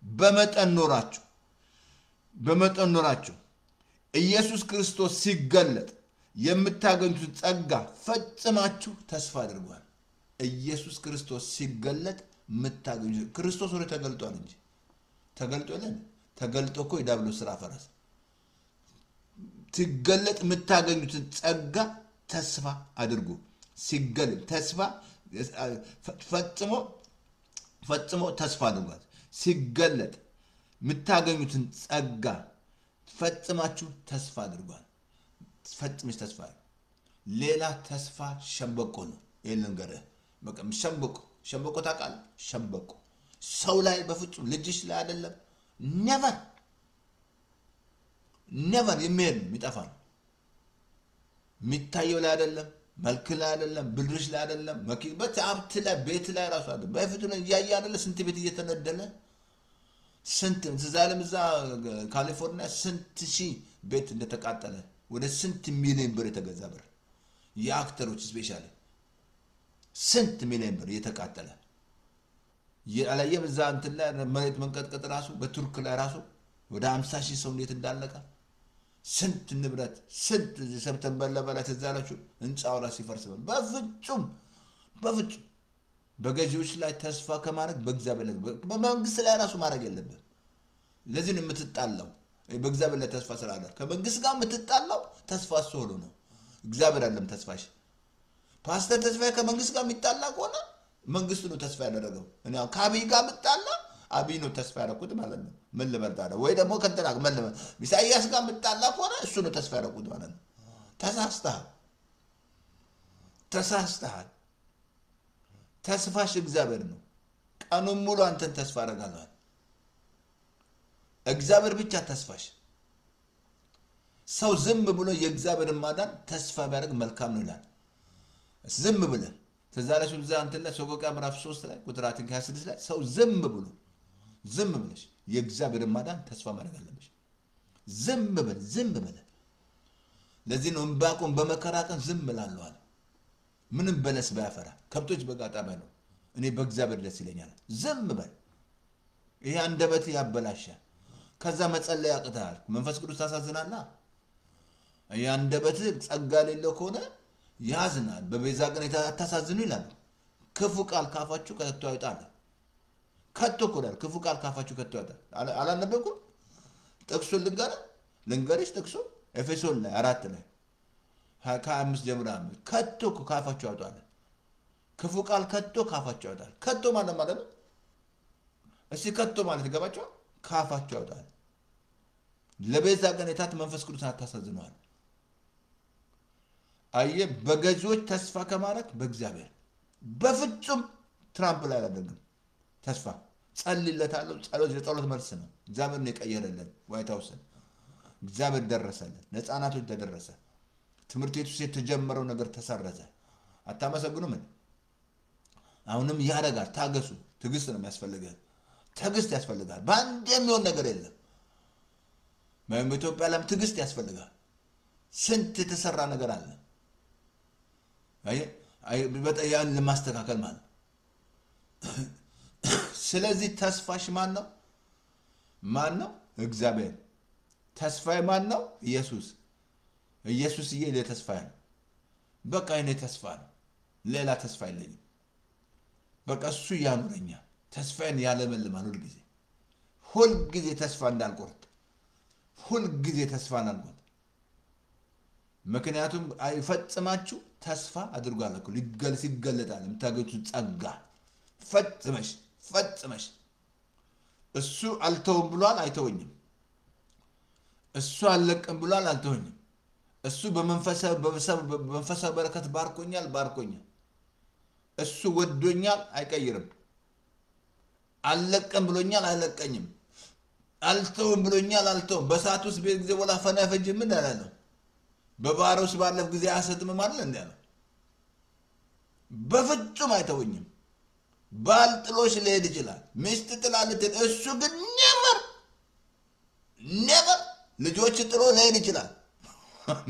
በመጠን ኖራችሁ ኢየሱስ ክርስቶስ ሲገለጥ የምታገኙት ጸጋ ፈጽማችሁ ተስፋ አድርጓል ኢየሱስ ክርስቶስ ሲገለጥ የምታገኙት ክርስቶስ ወደ ተገልጧል እንጂ ተገልጦ እኮ የዲያብሎስ ስራ ፈረሰ ሲገለጥ የምታገኙት ጸጋ ተስፋ አድርጉ ሲገለጥ ተስፋ ፈጽሞ ተስፋ አድርጓል ሲገለጥ የምታገኙትን ጸጋ ፈጽማችሁ ተስፋ አድርጓል ፈጽምሽ ተስፋ ሌላ ተስፋ ሸምበቆ ነው ይሄንን ገረ በቃ ሸምበቆ ታቃል ሸምበቆ ሰው ላይ በፍጹም ልጅሽ ላይ አይደለም never የሚሄድ የሚጠፋ የሚታየው ላይ አይደለም፣ መልክ ላይ አይደለም፣ ብልሽ ላይ አይደለም፣ መኪበት ሀብት ላይ ቤት ላይ ራሱ አይደለም። በፊቱ ላይ እያየ አይደለ ስንት ቤት እየተነደለ ስንት ዛለም እዛ ካሊፎርኒያ ስንት ሺህ ቤት እንደተቃጠለ ወደ ስንት ሚሊዮን ብር የተገዛ ብር የአክተሮች ስፔሻሊ ስንት ሚሊዮን ብር የተቃጠለ ያላየም እዛ እንትን ላይ መሬት መንቀጥቀጥ ራሱ በቱርክ ላይ ራሱ ወደ 50 ሺህ ሰው እንዴት እንዳለቀ ስንት ንብረት ስንት ሰብተምበር ለበላት ተዛላችሁ እንጻው ራስ ይፈርስበል በፍጹም በገዢዎች ላይ ተስፋ ከማድረግ በእግዚአብሔር ላይ በመንግስት ላይ ራሱ ማድረግ የለበት ለዚህ ነው የምትጣላው በእግዚአብሔር ላይ ተስፋ ስላለ ከመንግስት ጋር የምትጣላው ተስፋ ሆኖ ነው እግዚአብሔር አይደለም ተስፋሽ ፓስተር ተስፋዬ ከመንግስት ጋር የሚጣላ ከሆነ መንግስቱ ነው ተስፋ ያደረገው እኔ አሁን ከአብይ ጋር የምጣላ አብይ ነው ተስፋ ያደረኩት ማለት ነው ምን ልበልጣለሁ ወይ ደግሞ ከንተና ምን ልበል ኢሳይያስ ጋር የምጣላ ከሆነ እሱ ነው ተስፋ ያደረኩት ማለት ነው ተሳስተሃል ተስፋሽ እግዚአብሔር ነው ቀኑን ሙሉ አንተን ተስፋ አደርጋለሁ እግዚአብሔር ብቻ ተስፋሽ ሰው ዝም ብሎ የእግዚአብሔርን ማዳን ተስፋ ቢያደርግ መልካም ነው ይላል ዝም ብለ ተዛላሽ ብዛ አንተላ ሶቆቃ ምዕራፍ 3 ላይ ቁጥር 26 ላይ ሰው ዝም ብለሽ የእግዚአብሔርን ማዳን ተስፋ ማድረግ አለብሽ ዝም በለ ለዚህ ነው እንባቆም በመከራ ቀን ዝም እላለሁ አለ ምንም በለስ ባያፈራ ከብቶች በጋጣባ ነው እኔ በእግዚአብሔር ደስ ይለኛል ዝም በል ይሄ አንደበት ያበላሻል ከዛ መጸለይ ያቅታል መንፈስ ቅዱስ ታሳዝናልና ይሄ አንደበት ጸጋ የሌለው ከሆነ ያዝናል በቤዛ ቀን ታሳዝኑ ይላል ክፉ ቃል ካፋችሁ ከቶ አይጣል ከቶ ኮዳል ክፉ ቃል ካፋችሁ ከቶ አይጣል አላነበኩም ጥቅሱ ልንገርሽ ጥቅሱ ኤፌሶን ላይ 4 ላይ ከ5 ጀምሮ ከቶ ካፋችሁ ያወጣል ክፉ ቃል ከቶ ካፋችሁ ያወጣል ከቶ ማለት ነው እሺ ከቶ ማለት ይገባችሁ ካፋችሁ ያወጣል ለቤዛ ቀን የታት መንፈስ ቅዱስ አታሳዝነዋል አየ በገዢዎች ተስፋ ከማድረግ በእግዚአብሔር በፍጹም ትራምፕ ላይ አላደርግም ተስፋ ጸልይለታለሁ ጸሎት መልስ ነው እግዚአብሔር ነው የቀየረልን ዋይት ሃውስን እግዚአብሔር ደረሰልን ነፃናቶች ተደረሰ ትምህርት ቤቱ የተጀመረው ነገር ተሰረዘ አታመሰግኑ ምን አሁንም ያረጋል ታገሱ ትግስት ነው የሚያስፈልገው ትግስት ያስፈልጋል ባንዴ የሚሆን ነገር የለም በኢትዮጵያ ለም ትግስት ያስፈልጋል ስንት የተሰራ ነገር አለ አይ በጣም ለማስተካከል ማለት ስለዚህ ተስፋሽ ማን ነው እግዚአብሔር ተስፋዬ ማን ነው ኢየሱስዬ ለተስፋዬ ነው በቃ እኔ ተስፋ ነው ሌላ ተስፋ የለኝም በቃ እሱ ያኑረኛል ተስፋዬን ያለመልማል ሁል ጊዜ ተስፋ እንዳልቆርጥ ምክንያቱም አይፈጽማችሁ ተስፋ አድርጓለሁ ሲገለጣል የምታገኙት ጸጋ ፈጽመሽ እሱ አልተውም ብሏል አይተወኝም እሱ አልለቅም ብሏል አልተወኝም እሱ በመንፈሳዊ በረከት ባርኮኛል እሱ ወዶኛል አይቀይርም አልለቅም ብሎኛል አይለቀኝም አልተውም ብሎኛል አልተውም በሰዓት ውስጥ ቤት ጊዜ ወላ ፈናፈጅ ምን አላለው በባሮስ ባለፍ ጊዜ አሰጥም ማለት እንዴ በፍጹም አይተወኝም ባልጥሎሽ ሊሄድ ይችላል ሚስት ጥላለች እሱ ግን never ልጆች ጥሎ ሊሄድ ይችላል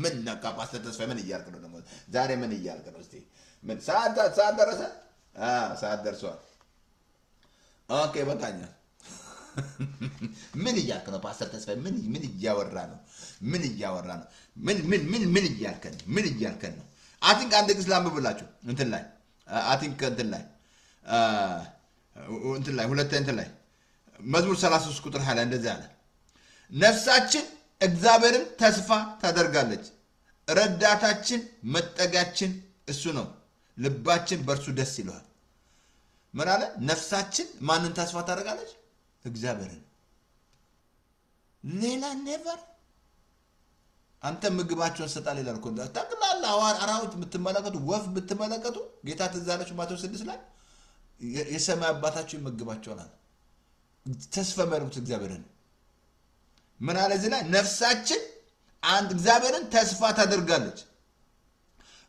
ምን ነቃፓስ ተስፋ ምን ይያልክ ነው ደግሞ ዛሬ ምን ይያልክ ነው እስቲ ምን ሰዓት ደረሰ ሰዓት ደርሷል ኦኬ በቃኛ ምን ይያልክ ነው ፓስተር ተስፋ ምን እያወራ ነው ምን ይያልክ ነው አቲንክ አንድ ግስላም ብላችሁ እንትን ላይ አቲንክ እንትን ላይ ሁለት እንትን ላይ መዝሙር 33 ቁጥር 20 እንደዚህ አለ ነፍሳችን እግዚአብሔርን ተስፋ ታደርጋለች ረዳታችን መጠጊያችን እሱ ነው ልባችን በርሱ ደስ ይለዋል ምን አለ ነፍሳችን ማንን ተስፋ ታደርጋለች እግዚአብሔርን ሌላ never አንተ ምግባቸውን ሰጣል ይላል እኮ ታቅላላ አራዊት የምትመለከቱ ወፍ የምትመለከቱ ጌታ ተዛለች ማቴዎስ 6 ላይ የሰማይ አባታችሁ ይመግባቸዋል ተስፋ ማድረጉት እግዚአብሔርን ምን አለ እዚህ ላይ ነፍሳችን አንድ እግዚአብሔርን ተስፋ ታደርጋለች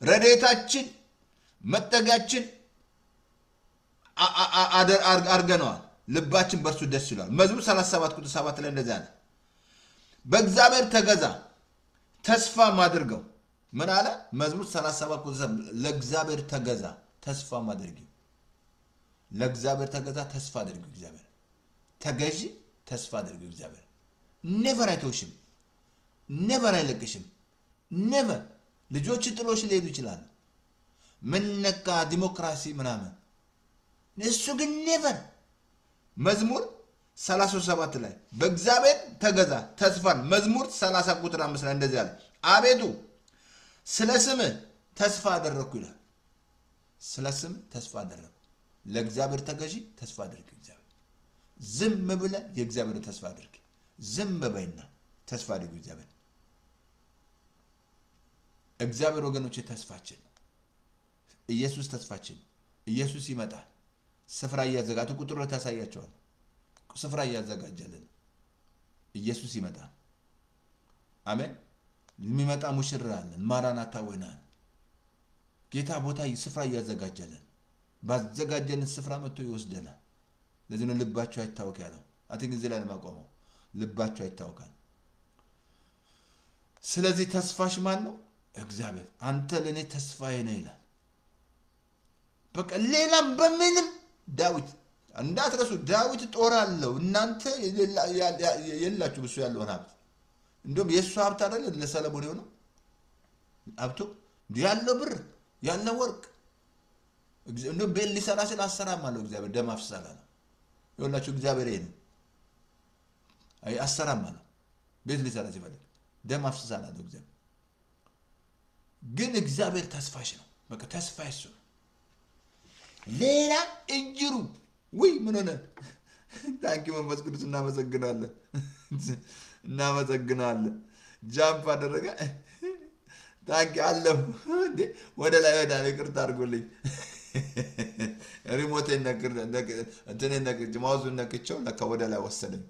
ረድኤታችን መጠጊያችን አርገነዋል ልባችን በርሱ ደስ ይላል መዝሙር 37 ቁጥር 7 ላይ እንደዛ ነው በእግዚአብሔር ተገዛ ተስፋ ማድርገው ምን አለ መዝሙር 37 ቁጥር 7 ለእግዚአብሔር ተገዛ ተስፋ ማድርጊው ለእግዚአብሔር ተገዛ ተስፋ አድርጊው እግዚአብሔር ተገዢ ተስፋ አድርጊው እግዚአብሔር never አይተውሽም never አይለቅሽም never ልጆች ጥሎሽ ሊሄዱ ይችላል ምን ነካ ዲሞክራሲ ምናምን እሱ ግን never መዝሙር 37 ላይ በእግዚአብሔር ተገዛ ተስፋን መዝሙር 30 ቁጥር 5 ላይ እንደዚህ አለ አቤቱ ስለ ስም ተስፋ አደረኩ ይላል ስለ ስም ተስፋ አደረኩ ለእግዚአብሔር ተገዢ ተስፋ አድርግ እግዚአብሔር ዝም ብለ የእግዚአብሔር ተስፋ አድርግ ዝም በይና ተስፋ አድርግ እግዚአብሔር ወገኖች ተስፋችን ኢየሱስ ተስፋችን ኢየሱስ ይመጣል ስፍራ ያዘጋጁ ቁጥሩ ተሳያቸዋል ስፍራ ያዘጋጀልን ኢየሱስ ይመጣል አሜን የሚመጣ ሙሽራ አለ ማራናታ ወይና ጌታ ቦታ ስፍራ ያዘጋጀልን ባዘጋጀልን ስፍራ መጥቶ ይወስደናል ለዚህ ነው ልባችሁ አይታወቅ ያለው አትኝ እዚህ ላይ ማቆመው ልባችሁ አይታወቃል ስለዚህ ተስፋሽ ማን ነው እግዚአብሔር አንተ ለኔ ተስፋዬ ነህ ይላል በቃ ሌላም በምንም ዳዊት እንዳትረሱ ዳዊት ጦር አለው እናንተ የላችሁ እሱ ያለው ሀብት እንደውም የሱ ሀብት አይደል ለሰለሞን ነው ሀብቱ ያለው ብር ያለው ወርቅ እንደውም ቤል ሊሰራ ሲል አሰራም አለው እግዚአብሔር ደም አፍሳላ ነው ይወላችሁ እግዚአብሔር ይሄን አይ አሰራም አለው ቤት ሊሰራ ሲል ደም አፍሳላ ነው እግዚአብሔር ግን እግዚአብሔር ተስፋሽ ነው በቃ ተስፋሽ ነው ሌላ እንጅሩ ወይ ምን ሆነ ታንኪ መንፈስ ቅዱስ እናመሰግናለን ጃምፕ አደረገ ታንኪ አለው እንዴ ወደ ላይ ወደ ይቅርታ አድርጎልኝ ሪሞት እንትን ነክቼ ማውዙን ነክቼው ለካ ወደ ላይ ወሰደኝ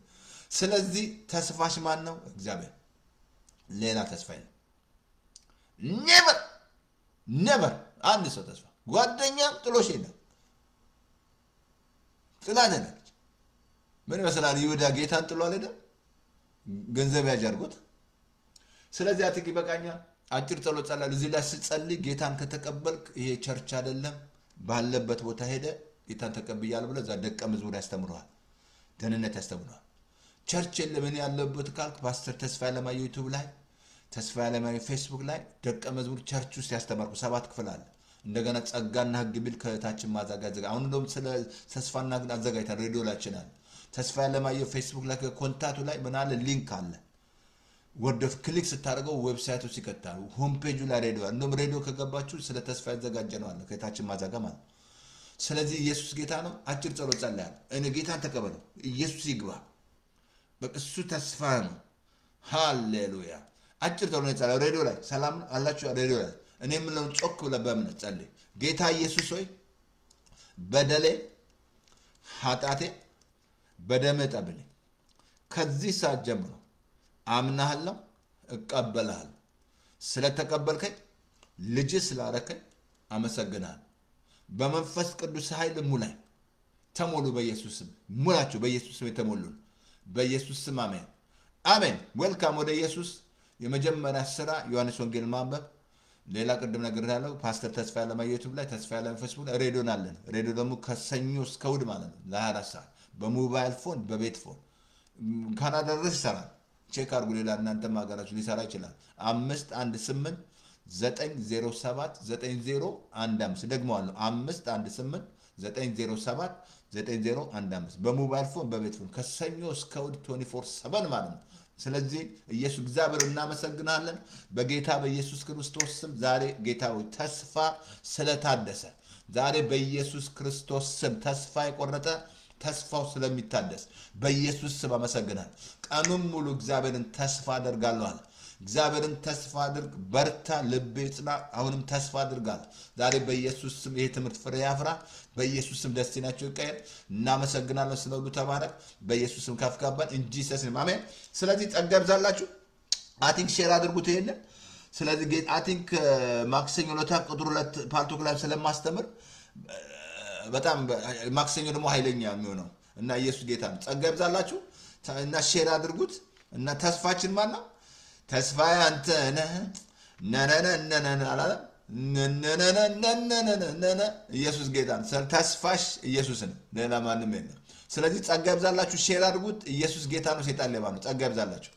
ስለዚህ ተስፋሽ ማን ነው እግዚአብሔር ሌላ ተስፋ የለም never አንድ ሰው ተስፋ ጓደኛ ጥሎሽ የለም ጥላነን ምን መሰላል ይሁዳ ጌታን ጥሎ አልሄደም ገንዘብ ያጃርጉት ስለዚህ አትቂ በቃኛ አጭር ጸሎት ጸልይ እዚህ ላይ ስትጸልይ ጌታን ከተቀበልክ ይሄ ቸርች አይደለም ባለበት ቦታ ሄደ ጌታን ተቀበያል ብለ ዛ ደቀ መዝሙር ያስተምራል ደህንነት ያስተምራል ቸርች ለምን ያለበት ካልክ ፓስተር ተስፋ ለማየ ዩቲዩብ ላይ ተስፋ ለማየ ፌስቡክ ላይ ደቀ መዝሙር ቸርች ውስጥ ያስተማርኩ 7 ክፍል አለ እንደገና ጸጋና ህግ ቢል ከታችን ማዛጋዝ አሁን እንደውም ስለ ተስፋና ህግ አዘጋጅታ ሬዲዮ ላይ ቻናል ተስፋ ለማየ ፌስቡክ ላይ ኮንታክቱ ላይ ምን አለ ሊንክ አለ ወርድ ኦፍ ክሊክ ስታደርገው ዌብሳይቱ ሲከታሉ ሆም ፔጁ ላይ ሬዲዮ እንደውም ሬዲዮ ከገባችሁ ስለ ተስፋ ያዘጋጀ ነው አለ ከታችን ማዛጋ ማለት ስለዚህ ኢየሱስ ጌታ ነው አጭር ጸሎት ጸልያለሁ እኔ ጌታን ተቀበሉ ኢየሱስ ይግባ በእሱ ተስፋ ነው ሃሌሉያ አጭር ጸሎት ጸልያለሁ ሬዲዮ ላይ ሰላም አላችሁ ሬዲዮ ላይ እኔ ምን ነው ጮክ ብለ በእምነት ጸልይ ጌታ ኢየሱስ ሆይ በደሌ ኃጢአቴ በደም ጠብልኝ ከዚህ ሰዓት ጀምሮ አምናለሁ እቀበላለሁ ስለተቀበልከኝ ልጅ ስላረከኝ አመሰግናለሁ በመንፈስ ቅዱስ ኃይል ሙላይ ተሞሉ በኢየሱስ ስም ሙላችሁ በኢየሱስ ስም የተሞሉ በኢየሱስ ስም አሜን አሜን ዌልካም ወደ ኢየሱስ የመጀመሪያ ስራ ዮሐንስ ወንጌል ማንበብ ሌላ ቅድም ነገር ያለው ፓስተር ተስፋ ለማየ ዩቲዩብ ላይ ተስፋ ለማየ ፌስቡክ ሬዲዮ አለን ሬዲዮ ደግሞ ከሰኞ እስከ እሑድ ማለት ነው ለ24 ሰዓት በሞባይል ፎን በቤት ፎን ካናዳ ድረስ ይሰራል ቼክ አድርጉ ሌላ እናንተም ሀገራችሁ ሊሰራ ይችላል 518 907 9015 ደግሞአለሁ 518 907 9015 በሞባይል ፎን በቤት ፎን ከሰኞ እስከ እሑድ 24/7 ማለት ነው ስለዚህ ኢየሱስ እግዚአብሔር እናመሰግናለን በጌታ በኢየሱስ ክርስቶስ ስም ዛሬ ጌታው ተስፋ ስለታደሰ ዛሬ በኢየሱስ ክርስቶስ ስም ተስፋ የቆረጠ ተስፋው ስለሚታደስ በኢየሱስ ስም አመሰግናለሁ ቀኑን ሙሉ እግዚአብሔርን ተስፋ አደርጋለሁ አለ እግዚአብሔርን ተስፋ አድርግ በርታ ልብ ይጽና አሁንም ተስፋ አድርጋለሁ ዛሬ በኢየሱስ ስም ይሄ ትምህርት ፍሬ ያፍራ በኢየሱስ ስም ደስቲናችሁ ይቀየር እናመሰግናለን ስለሁሉ ተባረክ በኢየሱስ ስም ከፍ ካባን እንጂ ሰስም አሜን ስለዚህ ጸጋ ይብዛላችሁ አቲንክ ሼር አድርጉት ይሄንን ስለዚህ አይ ቲንክ ማክሰኞ ዕለት ቁጥር 2 ፓርቶክ ላይ ስለማስተምር በጣም ማክሰኞ ደግሞ ኃይለኛ የሚሆነው እና ኢየሱስ ጌታ ነው። ጸጋ ይብዛላችሁ እና ሼር አድርጉት እና ተስፋችን ማን ነው? ተስፋዬ አንተ ነህ ነነነነነ አላለም ነነነነነነ ኢየሱስ ጌታ ነው። ተስፋሽ ኢየሱስ ነው፣ ሌላ ማንም የለም። ስለዚህ ጸጋ ይብዛላችሁ፣ ሼር አድርጉት። ኢየሱስ ጌታ ነው፣ ሰይጣን ሌባ ነው። ጸጋ ይብዛላችሁ።